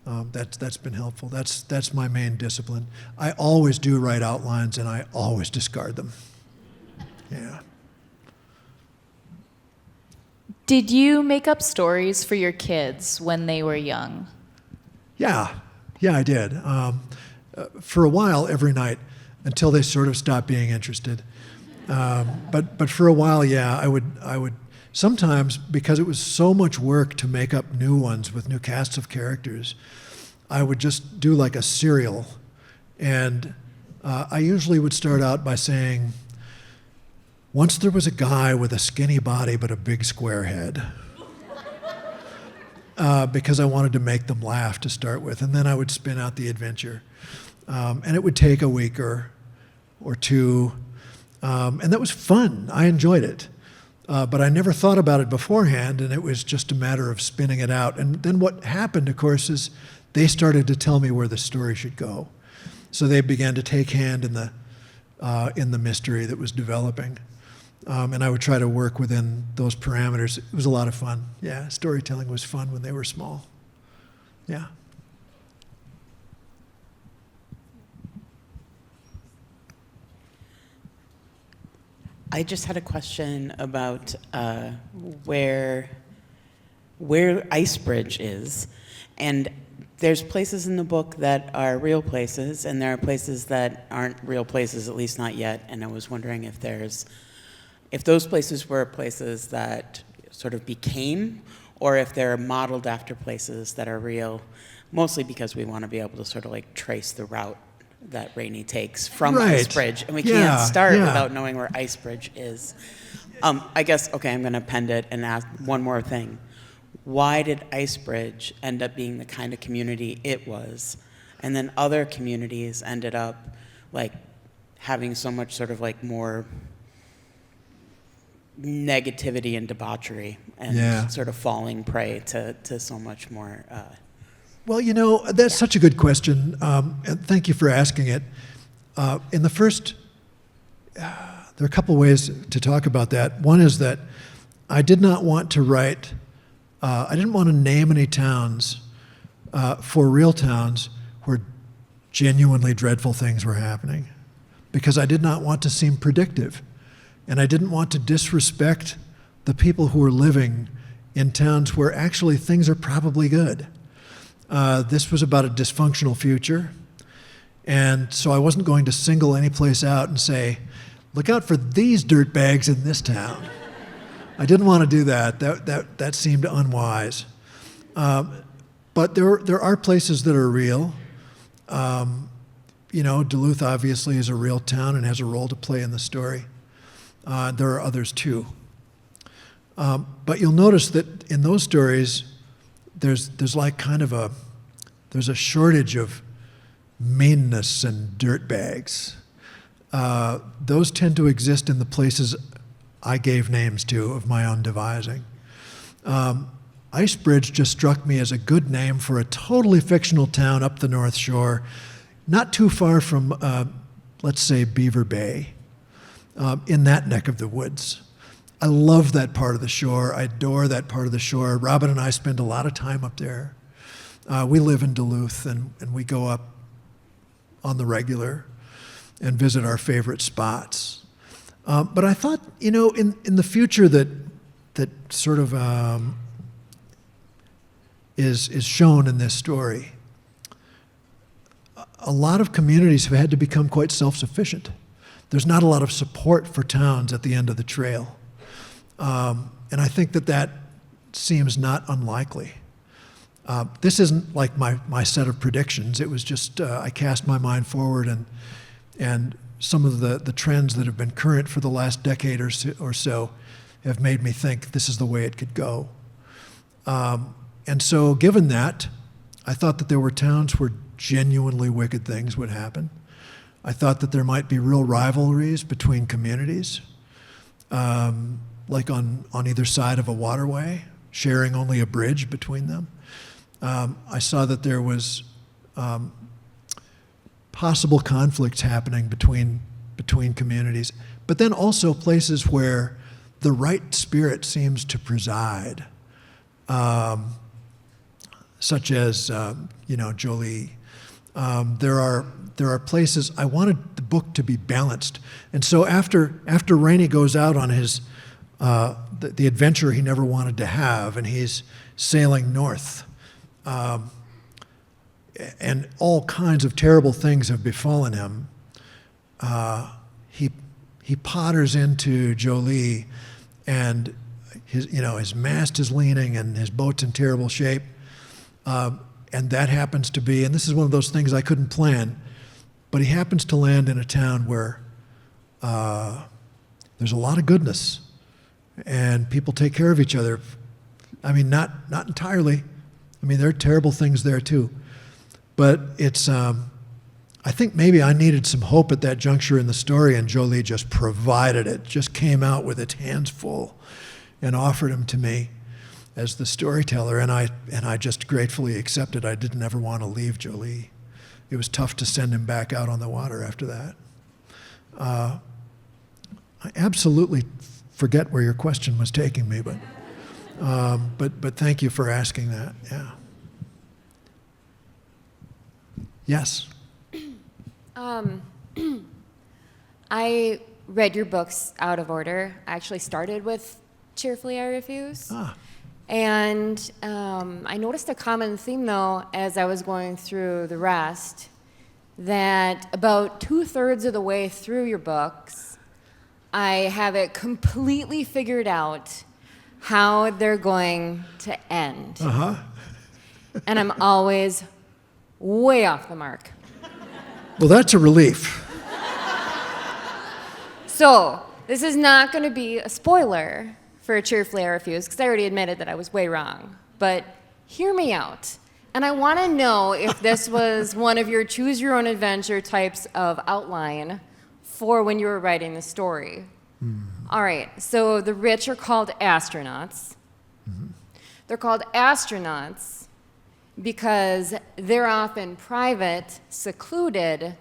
Speaker 2: That's been helpful. That's my main discipline. I always do write outlines, and I always discard them. Yeah.
Speaker 4: Did you make up stories for your kids when they were young?
Speaker 2: Yeah, I did. For a while, every night, until they sort of stopped being interested. But for a while, yeah, I would sometimes, because it was so much work to make up new ones with new casts of characters, I would just do like a serial. And I usually would start out by saying, once there was a guy with a skinny body but a big square head. Because I wanted to make them laugh to start with. And then I would spin out the adventure. And it would take a week or two. And that was fun. I enjoyed it. But I never thought about it beforehand, and it was just a matter of spinning it out. And then what happened, of course, is they started to tell me where the story should go. So they began to take hand in the mystery that was developing. And I would try to work within those parameters. It was a lot of fun. Yeah, storytelling was fun when they were small. Yeah.
Speaker 5: I just had a question about where Icebridge is. And there's places in the book that are real places, and there are places that aren't real places, at least not yet. And I was wondering if those places were places that sort of became, or if they're modeled after places that are real, mostly because we want to be able to sort of like trace the route that Rainey takes from
Speaker 2: Right.
Speaker 5: Icebridge. And we
Speaker 2: Yeah,
Speaker 5: can't start
Speaker 2: yeah.
Speaker 5: without knowing where Icebridge is. I guess, okay, I'm going to append it and ask one more thing. Why did Icebridge end up being the kind of community it was? And then other communities ended up like having so much sort of like more negativity and debauchery and
Speaker 2: Yeah.
Speaker 5: sort of falling prey to so much more.
Speaker 2: Well, that's such a good question, and thank you for asking it. In the first, there are a couple ways to talk about that. One is that I did not want to write, I didn't want to name any towns for real towns where genuinely dreadful things were happening, because I did not want to seem predictive, and I didn't want to disrespect the people who were living in towns where actually things are probably good. This was about a dysfunctional future, and so I wasn't going to single any place out and say, look out for these dirtbags in this town. I didn't want to do that. That seemed unwise. But there are places that are real. Duluth obviously is a real town and has a role to play in the story. There are others too. But you'll notice that in those stories, there's like kind of there's a shortage of meanness and dirtbags. Those tend to exist in the places I gave names to of my own devising. Icebridge just struck me as a good name for a totally fictional town up the North Shore, not too far from, let's say, Beaver Bay, in that neck of the woods. I love that part of the shore. I adore that part of the shore. Robin and I spend a lot of time up there. We live in Duluth, and we go up on the regular and visit our favorite spots. But I thought, in the future that sort of is shown in this story, a lot of communities have had to become quite self-sufficient. There's not a lot of support for towns at the end of the trail. And I think that seems not unlikely. This isn't like my set of predictions. It was just, I cast my mind forward, and some of the trends that have been current for the last decade or so have made me think this is the way it could go. And so given that, I thought that there were towns where genuinely wicked things would happen. I thought that there might be real rivalries between communities, like on either side of a waterway, sharing only a bridge between them. I saw that there was possible conflicts happening between communities, but then also places where the right spirit seems to preside, such as Jolie. There are places. I wanted the book to be balanced, and so after Rainey goes out on his the adventure he never wanted to have, and he's sailing north, and all kinds of terrible things have befallen him. He potters into Jolie, and his mast is leaning and his boat's in terrible shape. And that happens to be, and this is one of those things I couldn't plan, but he happens to land in a town where there's a lot of goodness, and people take care of each other. I mean, not entirely. I mean, there are terrible things there too. But it's, I think maybe I needed some hope at that juncture in the story, and Jolie just provided it, just came out with its hands full and offered him to me as the storyteller, and I just gratefully accepted. I didn't ever want to leave Jolie. It was tough to send him back out on the water after that. I absolutely forget where your question was taking me, but thank you for asking that. Yeah. Yes.
Speaker 6: I read your books out of order. I actually started with Cheerfully I Refuse. And I noticed a common theme, though, as I was going through the rest, that about 2/3 of the way through your books, I have it completely figured out how they're going to end. And I'm always way off the mark.
Speaker 2: Well, that's a relief.
Speaker 6: So this is not going to be a spoiler for Cheerfully I Refuse, because I already admitted that I was way wrong. But hear me out. And I want to know if this was one of your choose-your-own-adventure types of outline for when you were writing the story. All right, so the rich are called astronauts. They're called astronauts because they're often private, secluded,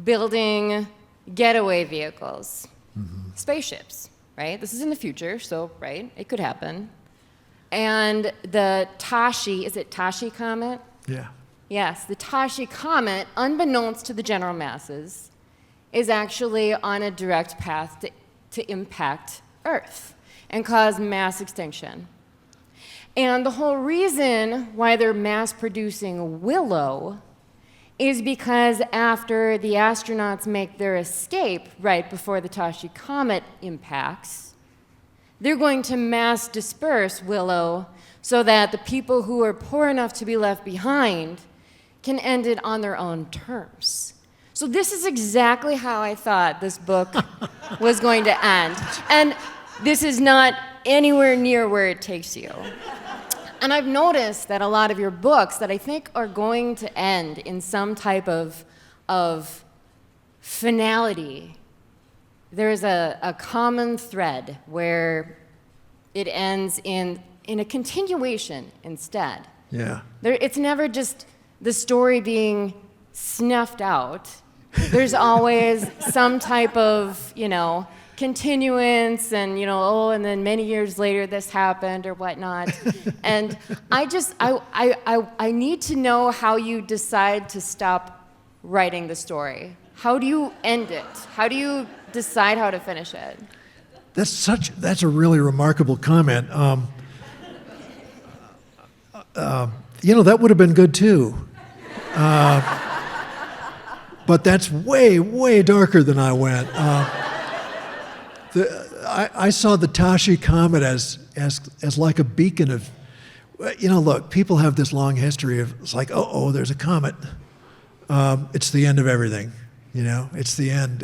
Speaker 6: building getaway vehicles, spaceships. Right? This is in the future, so, right, it could happen. And the Tashi, is it Tashi comet?
Speaker 2: Yeah.
Speaker 6: Yes, the Tashi comet, unbeknownst to the general masses, is actually on a direct path to impact Earth and cause mass extinction. And the whole reason why they're mass producing Willow is because after the astronauts make their escape right before the Tashi comet impacts, they're going to mass disperse Willow so that the people who are poor enough to be left behind can end it on their own terms. So this is exactly how I thought this book was going to end. And this is not anywhere near where it takes you. And I've noticed that a lot of your books that I think are going to end in some type of finality, there's a common thread where it ends in a continuation instead.
Speaker 2: Yeah.
Speaker 6: It's never just the story being snuffed out. There's always some type of, continuance and, and then many years later this happened or whatnot. And I need to know how you decide to stop writing the story. How do you end it? How do you decide how to finish it?
Speaker 2: That's a really remarkable comment. That would have been good too. But that's way, way darker than I went. I saw the Tashi Comet as like a beacon of, look, people have this long history of, it's like, oh, there's a comet. It's the end of everything, it's the end.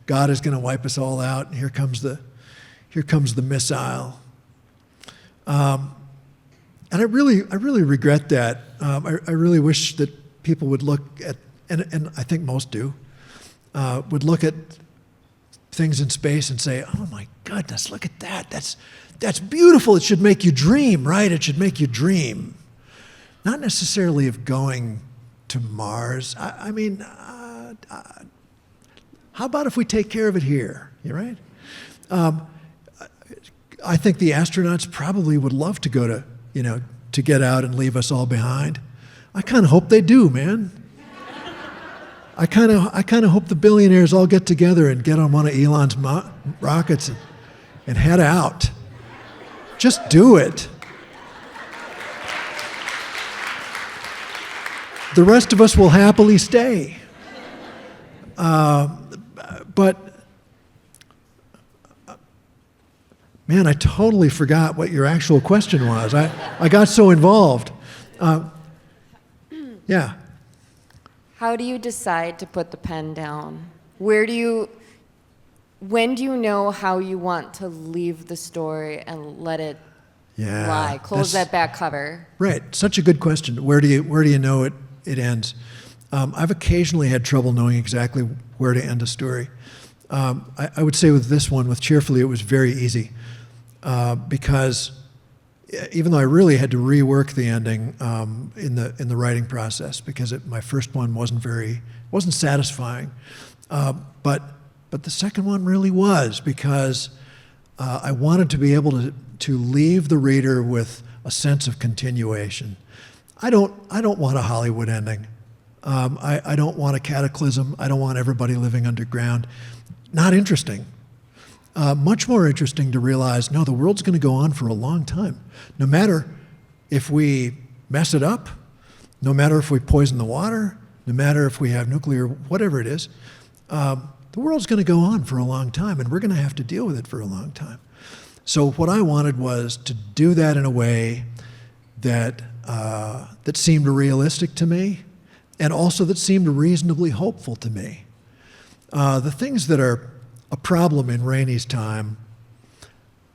Speaker 2: God is going to wipe us all out, and here comes the missile. And I really regret that. I really wish that people would look at, and I think most do, would look at things in space and say, oh my goodness, look at that. That's beautiful. It should make you dream, right? It should make you dream. Not necessarily of going to Mars. I mean, how about if we take care of it here? You right? I think the astronauts probably would love to go to, to get out and leave us all behind. I kind of hope they do, man. I kind of hope the billionaires all get together and get on one of Elon's rockets and head out. Just do it. The rest of us will happily stay. But man, I totally forgot what your actual question was. I got so involved. Yeah.
Speaker 6: How do you decide to put the pen down? When do you know how you want to leave the story and let it lie? Close that back cover.
Speaker 2: Right. Such a good question. Where do you know it ends? I've occasionally had trouble knowing exactly where to end a story. I would say with this one, with Cheerfully, it was very easy because even though I really had to rework the ending in the writing process because my first one wasn't satisfying, but the second one really was because I wanted to be able to leave the reader with a sense of continuation. I don't want a Hollywood ending. I don't want a cataclysm. I don't want everybody living underground. Not interesting. Much more interesting to realize, no, the world's going to go on for a long time. No matter if we mess it up, no matter if we poison the water, no matter if we have nuclear, whatever it is, the world's going to go on for a long time, and we're going to have to deal with it for a long time. So what I wanted was to do that in a way that seemed realistic to me, and also that seemed reasonably hopeful to me. The things that are a problem in Rainey's time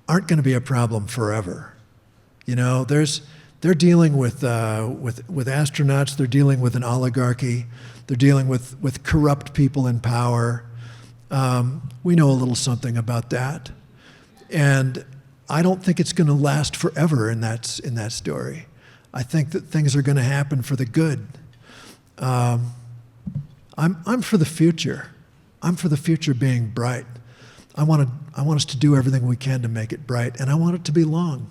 Speaker 2: aren't going to be a problem forever. They're dealing with astronauts. They're dealing with an oligarchy. They're dealing with corrupt people in power. We know a little something about that, and I don't think it's going to last forever in that story. I think that things are going to happen for the good. I'm for the future. I'm for the future being bright. I want us to do everything we can to make it bright, and I want it to be long.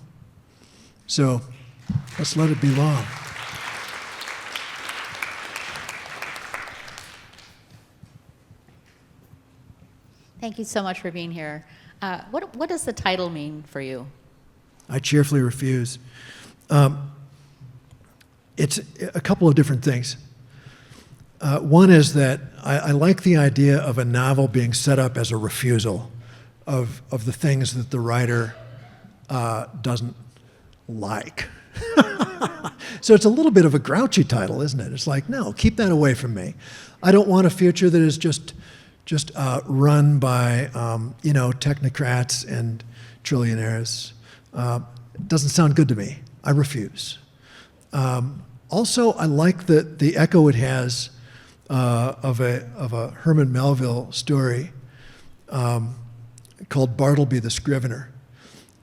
Speaker 2: So let's let it be long.
Speaker 7: Thank you so much for being here. What does the title mean for you?
Speaker 2: I cheerfully refuse. It's a couple of different things. One is that I like the idea of a novel being set up as a refusal of the things that the writer doesn't like. So it's a little bit of a grouchy title, isn't it? It's like, no, keep that away from me. I don't want a future that is just run by technocrats and trillionaires. It doesn't sound good to me. I refuse. Also, I like the echo it has of a Herman Melville story called Bartleby the Scrivener,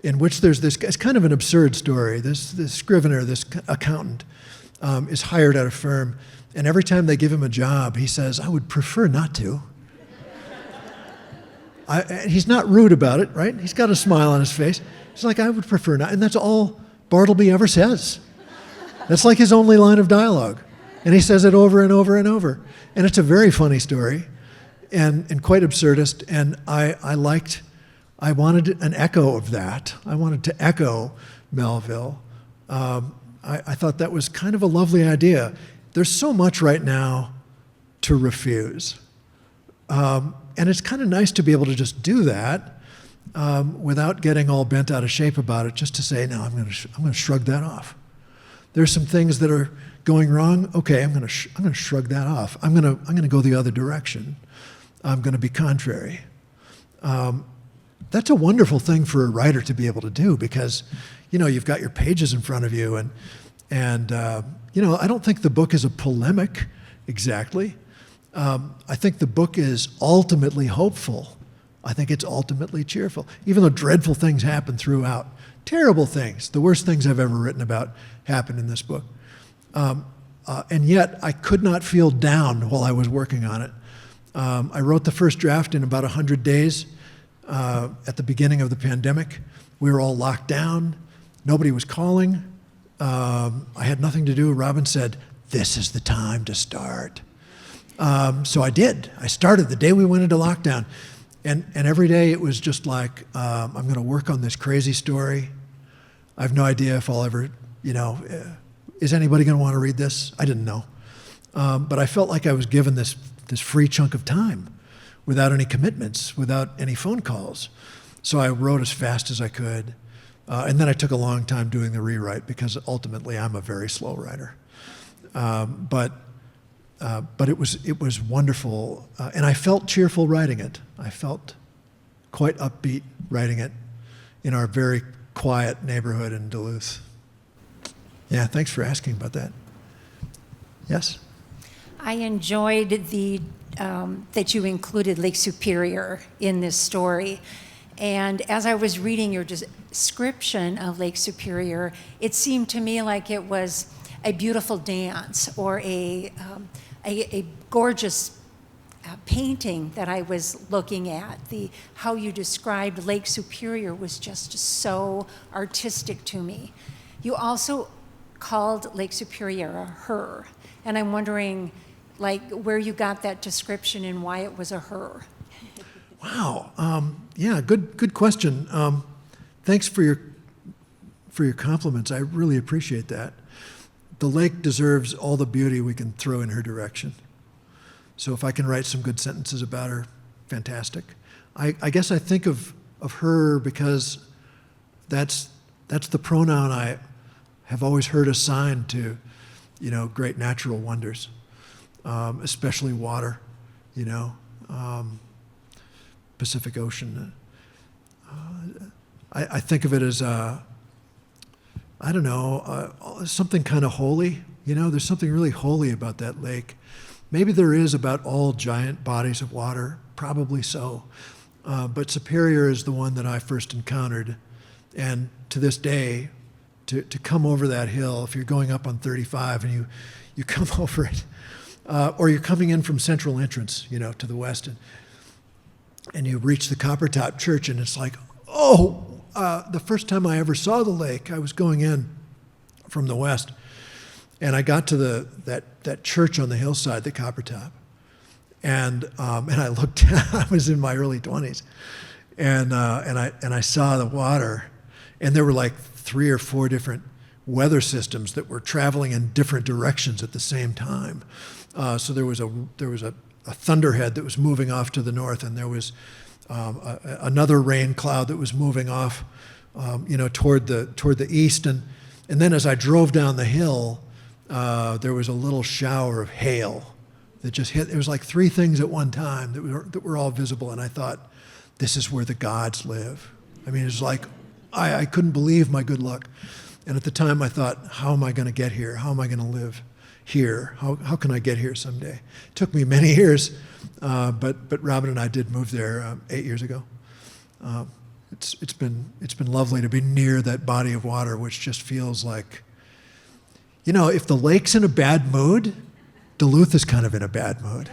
Speaker 2: in which there's this, it's kind of an absurd story. This scrivener, this accountant, is hired at a firm, and every time they give him a job, he says, I would prefer not to. He's not rude about it, right? He's got a smile on his face. He's like, I would prefer not. And that's all Bartleby ever says. That's like his only line of dialogue. And he says it over and over and over. And it's a very funny story. and quite absurdist. And I wanted an echo of that. I wanted to echo Melville. I thought that was kind of a lovely idea. There's so much right now to refuse. And it's kind of nice to be able to just do that without getting all bent out of shape about it, just to say, no, I'm going to shrug that off. There's some things that are going wrong. Okay, I'm going to shrug that off. I'm going to go the other direction. I'm going to be contrary. That's a wonderful thing for a writer to be able to do, because, you've got your pages in front of you, and I don't think the book is a polemic exactly. I think the book is ultimately hopeful. I think it's ultimately cheerful, even though dreadful things happen throughout. Terrible things, the worst things I've ever written about happened in this book. And yet I could not feel down while I was working on it. I wrote the first draft in about 100 days at the beginning of the pandemic. We were all locked down. Nobody was calling. I had nothing to do. Robin said, "This is the time to start." So I did. I started the day we went into lockdown. And every day it was just like, I'm going to work on this crazy story. I have no idea if I'll ever, is anybody going to want to read this? I didn't know. But I felt like I was given this free chunk of time without any commitments, without any phone calls. So I wrote as fast as I could. And then I took a long time doing the rewrite, because ultimately I'm a very slow writer. But it was wonderful, and I felt cheerful writing it. I felt quite upbeat writing it in our very quiet neighborhood in Duluth. Yeah, thanks for asking about that. Yes?
Speaker 8: I enjoyed that you included Lake Superior in this story. And as I was reading your description of Lake Superior, it seemed to me like it was a beautiful dance, or a gorgeous painting that I was looking at. How you described Lake Superior was just so artistic to me. You also called Lake Superior a her, and I'm wondering, where you got that description and why it was a her.
Speaker 2: Wow. Yeah, good question. Thanks for your compliments. I really appreciate that. The lake deserves all the beauty we can throw in her direction. So if I can write some good sentences about her, fantastic. I guess I think of her because that's the pronoun I have always heard assigned to, great natural wonders, especially water, Pacific Ocean. I think of it as something kind of holy. There's something really holy about that lake. Maybe there is about all giant bodies of water, probably so. But Superior is the one that I first encountered. And to this day, to come over that hill, if you're going up on 35 and you come over it, or you're coming in from Central Entrance, to the west, and you reach the Coppertop Church, and it's like, the first time I ever saw the lake, I was going in from the west, and I got to that church on the hillside, the Coppertop, and I looked. I was in my early 20s, and I saw the water, and there were like 3 or 4 different weather systems that were traveling in different directions at the same time. So there was a thunderhead that was moving off to the north, and there was another rain cloud that was moving off, toward the east, and then as I drove down the hill, there was a little shower of hail that just hit. It was like 3 things at one time that were all visible, and I thought, this is where the gods live. I mean, it's like I couldn't believe my good luck, and at the time I thought, how am I going to get here? How am I going to live here? How can I get here someday? It took me many years, but Robin and I did move there 8 years ago. It's been lovely to be near that body of water, which just feels like, if the lake's in a bad mood, Duluth is kind of in a bad mood.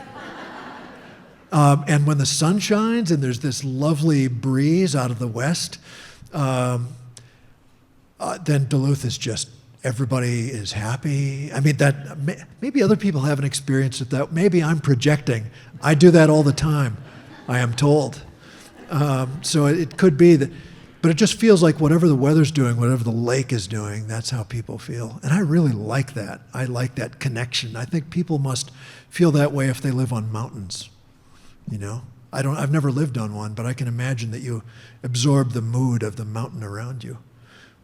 Speaker 2: And when the sun shines and there's this lovely breeze out of the west, then Duluth is just everybody is happy. I mean, maybe other people haven't experienced it that. Maybe I'm projecting. I do that all the time, I am told. So it could be that, but it just feels like whatever the weather's doing, whatever the lake is doing, that's how people feel. And I really like that. I like that connection. I think people must feel that way if they live on mountains, you know? I've never lived on one, but I can imagine that you absorb the mood of the mountain around you.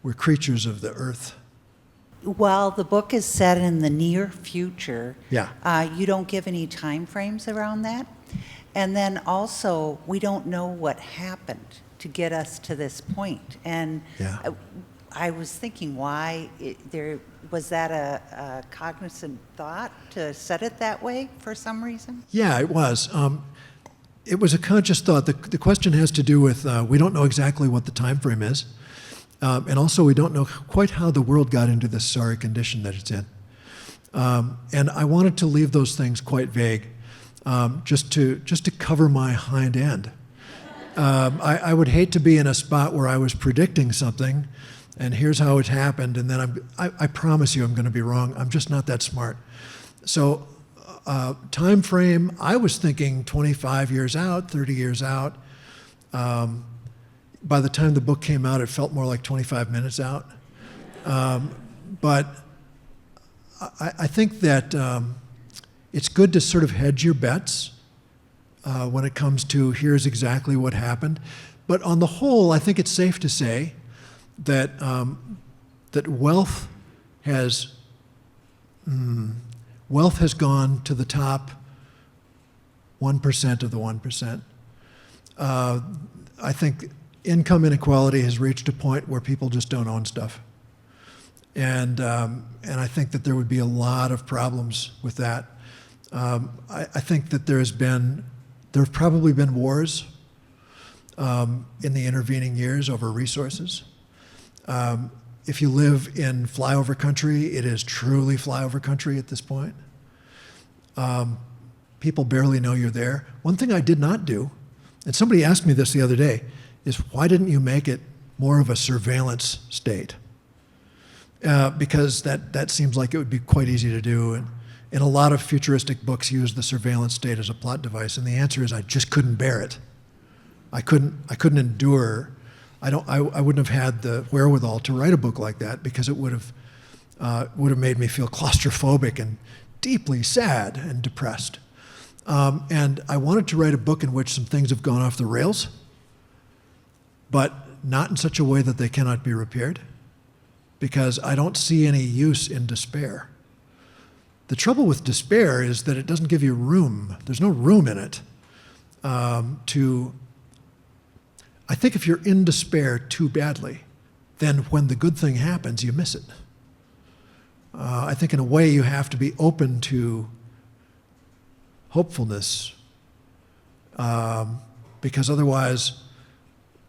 Speaker 2: We're creatures of the earth.
Speaker 9: While the book is set in the near future,
Speaker 2: Yeah.
Speaker 9: you don't give any time frames around that. And then also, we don't know what happened to get us to this point. And
Speaker 2: Yeah.
Speaker 9: I was thinking, why was that a cognizant thought to set it that way for some reason?
Speaker 2: Yeah, it was. It was a conscious thought. The question has to do with we don't know exactly what the time frame is, and also we don't know quite how the world got into this sorry condition that it's in. And I wanted to leave those things quite vague, just to cover my hind end. I would hate to be in a spot where I was predicting something, and here's how it happened, and then I promise you I'm going to be wrong. I'm just not that smart. So. Time frame, I was thinking 25 years out, 30 years out. By the time the book came out, it felt more like 25 minutes out. But I think that it's good to sort of hedge your bets when it comes to here's exactly what happened. But on the whole, I think it's safe to say that that wealth has gone to the top 1% of the 1%. I think income inequality has reached a point where people just don't own stuff. And I think that there would be a lot of problems with that. I think that there have probably been wars in the intervening years over resources. If you live in flyover country, it is truly flyover country at this point. People barely know you're there. One thing I did not do, and somebody asked me this the other day, is why didn't you make it more of a surveillance state? Because that seems like it would be quite easy to do. And a lot of futuristic books use the surveillance state as a plot device, and the answer is I just couldn't bear it. I couldn't endure. I wouldn't have had the wherewithal to write a book like that because it would have made me feel claustrophobic and deeply sad and depressed. And I wanted to write a book in which some things have gone off the rails, but not in such a way that they cannot be repaired, because I don't see any use in despair. The trouble with despair is that it doesn't give you room. There's no room in it I think if you're in despair too badly, then when the good thing happens, you miss it. I think in a way you have to be open to hopefulness, because otherwise,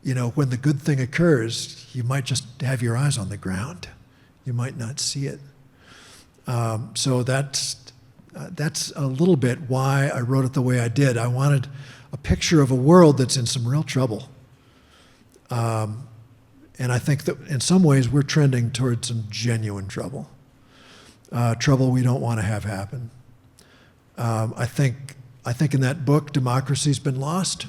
Speaker 2: when the good thing occurs, you might just have your eyes on the ground. You might not see it. So that's a little bit why I wrote it the way I did. I wanted a picture of a world that's in some real trouble. And I think that in some ways we're trending towards some genuine trouble. Trouble we don't want to have happen. I think in that book, Democracy's Been Lost.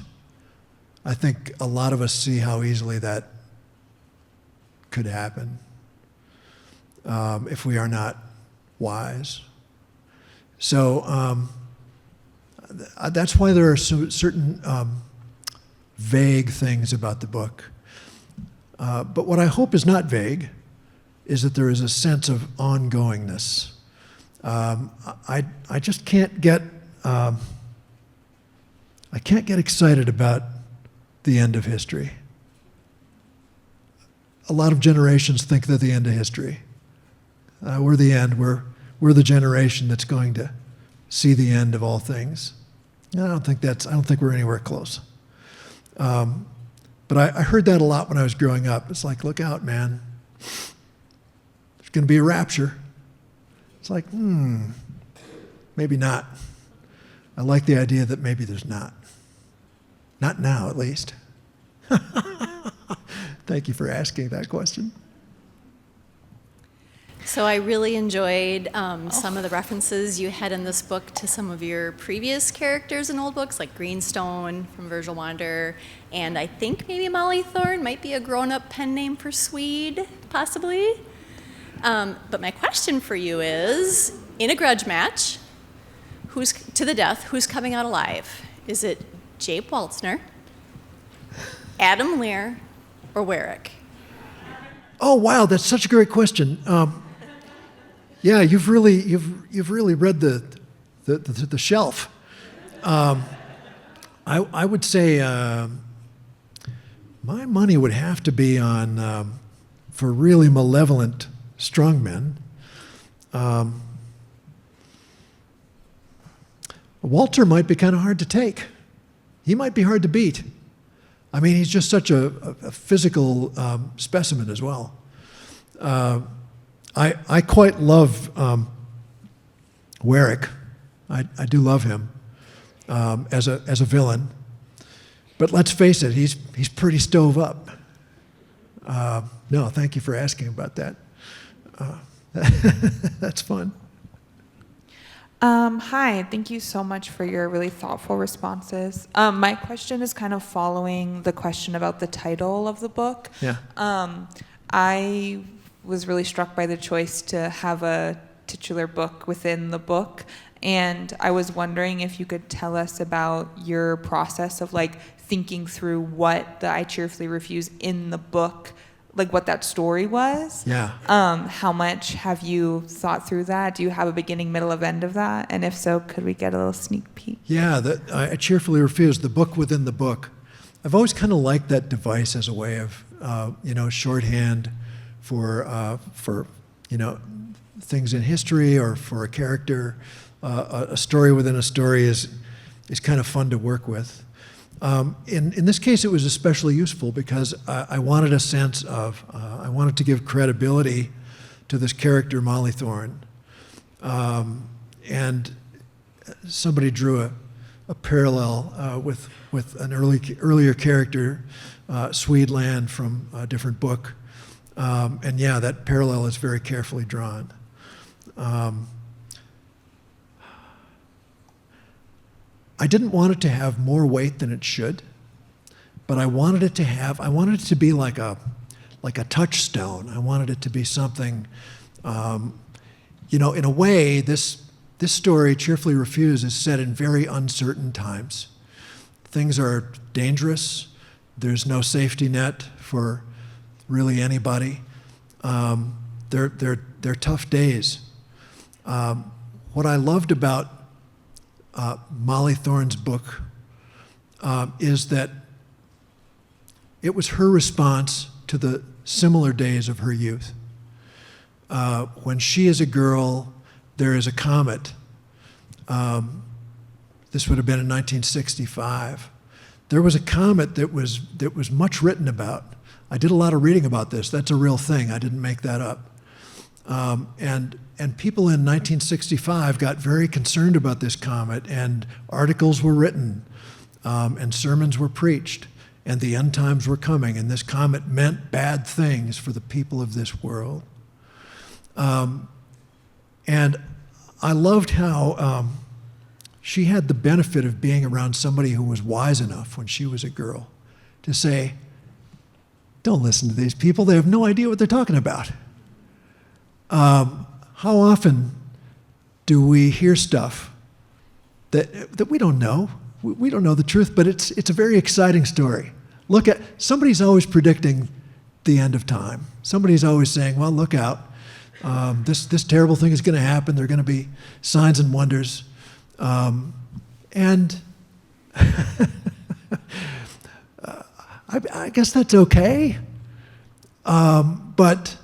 Speaker 2: I think a lot of us see how easily that could happen if we are not wise. So that's why there are certain vague things about the book. But what I hope is not vague is that there is a sense of ongoingness. I just can't get excited about the end of history. A lot of generations think they're the end of history. We're the end. We're the generation that's going to see the end of all things. I don't think we're anywhere close. But I heard that a lot when I was growing up. It's like, look out, man. There's going to be a rapture. It's like, maybe not. I like the idea that maybe there's not. Not now, at least. Thank you for asking that question.
Speaker 7: So I really enjoyed some of the references you had in this book to some of your previous characters in old books, like Greenstone from Virgil Wanderer, and I think maybe Molly Thorne might be a grown-up pen name for Swede, possibly. But my question for you is, in a grudge match, who's to the death, who's coming out alive? Is it Jabe Waltzner, Adam Lear, or Warwick?
Speaker 2: Oh wow, that's such a great question. Yeah, you've really read the shelf. I would say my money would have to be on for really malevolent strongmen. Walter might be kind of hard to take. He might be hard to beat. I mean, he's just such a physical specimen as well. I quite love Warwick. I do love him as a villain. But let's face it, he's pretty stove up. No, thank you for asking about that. That's fun.
Speaker 10: Hi, thank you so much for your really thoughtful responses. My question is kind of following the question about the title of the book.
Speaker 2: Yeah.
Speaker 10: I was really struck by the choice to have a titular book within the book, and I was wondering if you could tell us about your process of like thinking through what the I Cheerfully Refuse in the book, like what that story was.
Speaker 2: Yeah.
Speaker 10: How much have you thought through that? Do you have a beginning, middle, of end of that? And if so, could we get a little sneak peek?
Speaker 2: Yeah, I Cheerfully Refuse, the book within the book. I've always kind of liked that device as a way of, shorthand for things in history or for a character. A story within a story is kind of fun to work with. In this case, it was especially useful because I wanted a sense of, I wanted to give credibility to this character, Molly Thorne. And somebody drew a parallel with an earlier character, Swedeland, from a different book. And yeah, that parallel is very carefully drawn. I didn't want it to have more weight than it should, but I wanted it to be like a touchstone. I wanted it to be something, in a way, this story, Cheerfully Refuse, is set in very uncertain times. Things are dangerous. There's no safety net for really anybody. They're tough days. What I loved about Molly Thorne's book is that it was her response to the similar days of her youth. When she is a girl, there is a comet. This would have been in 1965. There was a comet that was much written about. I did a lot of reading about this. That's a real thing. I didn't make that up. And people in 1965 got very concerned about this comet, and articles were written, and sermons were preached, and the end times were coming, and this comet meant bad things for the people of this world. And I loved how she had the benefit of being around somebody who was wise enough when she was a girl to say, don't listen to these people. They have no idea what they're talking about. How often do we hear stuff that we don't know? We don't know the truth, but it's a very exciting story. Somebody's always predicting the end of time. Somebody's always saying, well, look out. This terrible thing is going to happen. There are going to be signs and wonders. And I guess that's okay. But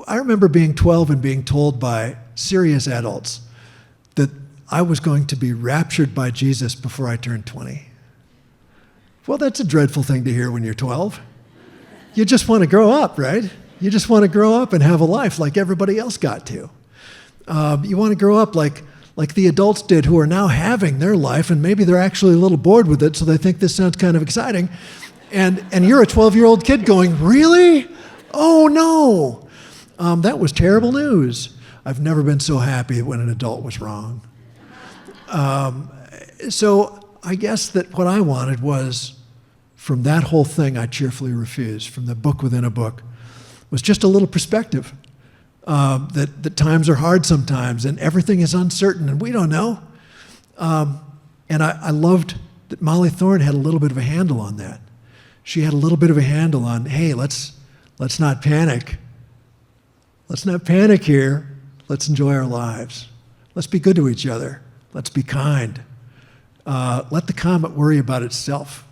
Speaker 2: I remember being 12 and being told by serious adults that I was going to be raptured by Jesus before I turned 20. Well, that's a dreadful thing to hear when you're 12. You just want to grow up, right? You just want to grow up and have a life like everybody else got to. You want to grow up like the adults did, who are now having their life, and maybe they're actually a little bored with it, so they think this sounds kind of exciting. And you're a 12-year-old kid going, really? Oh, no. That was terrible news. I've never been so happy when an adult was wrong. So I guess that what I wanted was, from that whole thing, I cheerfully refused, from the book within a book, was just a little perspective. That times are hard sometimes, and everything is uncertain, and we don't know. And I loved that Molly Thorne had a little bit of a handle on that. She had a little bit of a handle on, hey, let's not panic. Let's not panic here. Let's enjoy our lives. Let's be good to each other. Let's be kind. Let the comet worry about itself.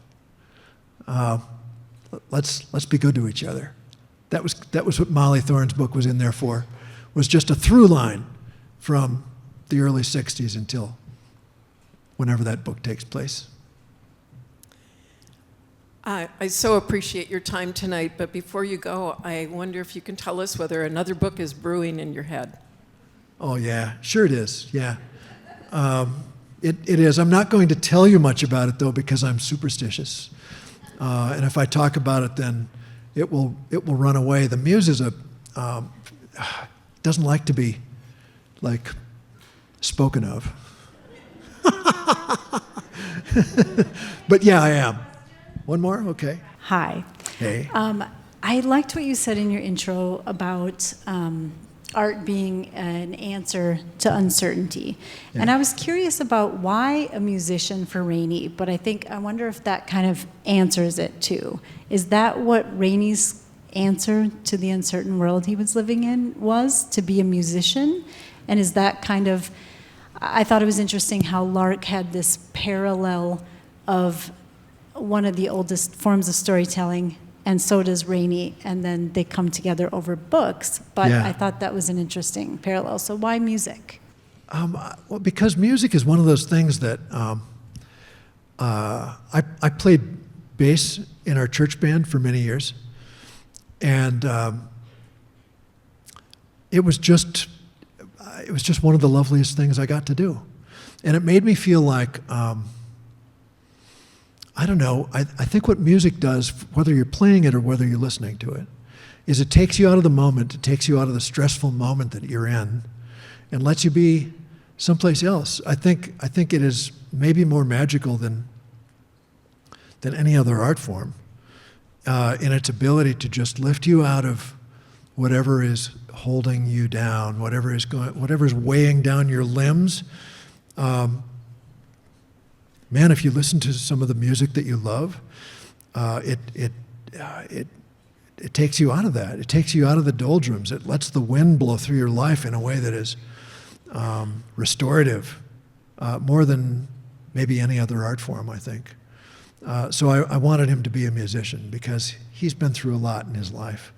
Speaker 2: Let's be good to each other. That was what Molly Thorne's book was in there for, was just a through line from the early 60s until whenever that book takes place.
Speaker 11: I so appreciate your time tonight, but before you go, I wonder if you can tell us whether another book is brewing in your head.
Speaker 2: Oh, yeah, sure it is, yeah. It is. I'm not going to tell you much about it, though, because I'm superstitious. And if I talk about it, then it will run away. The muse is doesn't like to be, like, spoken of. But yeah, I am. One more? Okay.
Speaker 12: Hi.
Speaker 2: Hey.
Speaker 12: I liked what you said in your intro about art being an answer to uncertainty.
Speaker 2: Yeah.
Speaker 12: And I was curious about why a musician for Rainey, but I wonder if that kind of answers it too. Is that what Rainey's answer to the uncertain world he was living in was, to be a musician? And is that kind of, I thought it was interesting how Lark had this parallel of one of the oldest forms of storytelling, and so does Rainey, and then they come together over books. But
Speaker 2: Yeah.
Speaker 12: I thought that was an interesting parallel. So why music?
Speaker 2: Well, because music is one of those things that I played bass in our church band for many years, and it was just one of the loveliest things I got to do, and it made me feel like. I don't know, I think what music does, whether you're playing it or whether you're listening to it, is it takes you out of the moment, it takes you out of the stressful moment that you're in, and lets you be someplace else. I think it is maybe more magical than any other art form in its ability to just lift you out of whatever is holding you down, whatever is weighing down your limbs. Man, if you listen to some of the music that you love, it takes you out of that. It takes you out of the doldrums. It lets the wind blow through your life in a way that is restorative, more than maybe any other art form, I think. So I wanted him to be a musician because he's been through a lot in his life.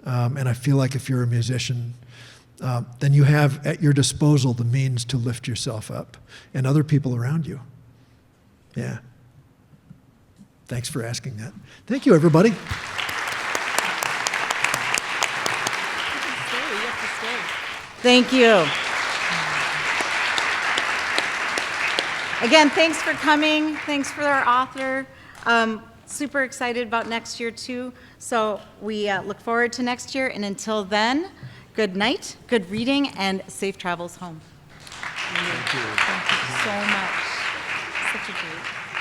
Speaker 2: And I feel like if you're a musician, then you have at your disposal the means to lift yourself up and other people around you. Yeah. Thanks for asking that. Thank you, everybody.
Speaker 1: Thank you. Again, thanks for coming. Thanks for our author. Super excited about next year, too. So we look forward to next year. And until then, good night, good reading, and safe travels home.
Speaker 2: Thank you.
Speaker 1: Thank you so much. Such a great.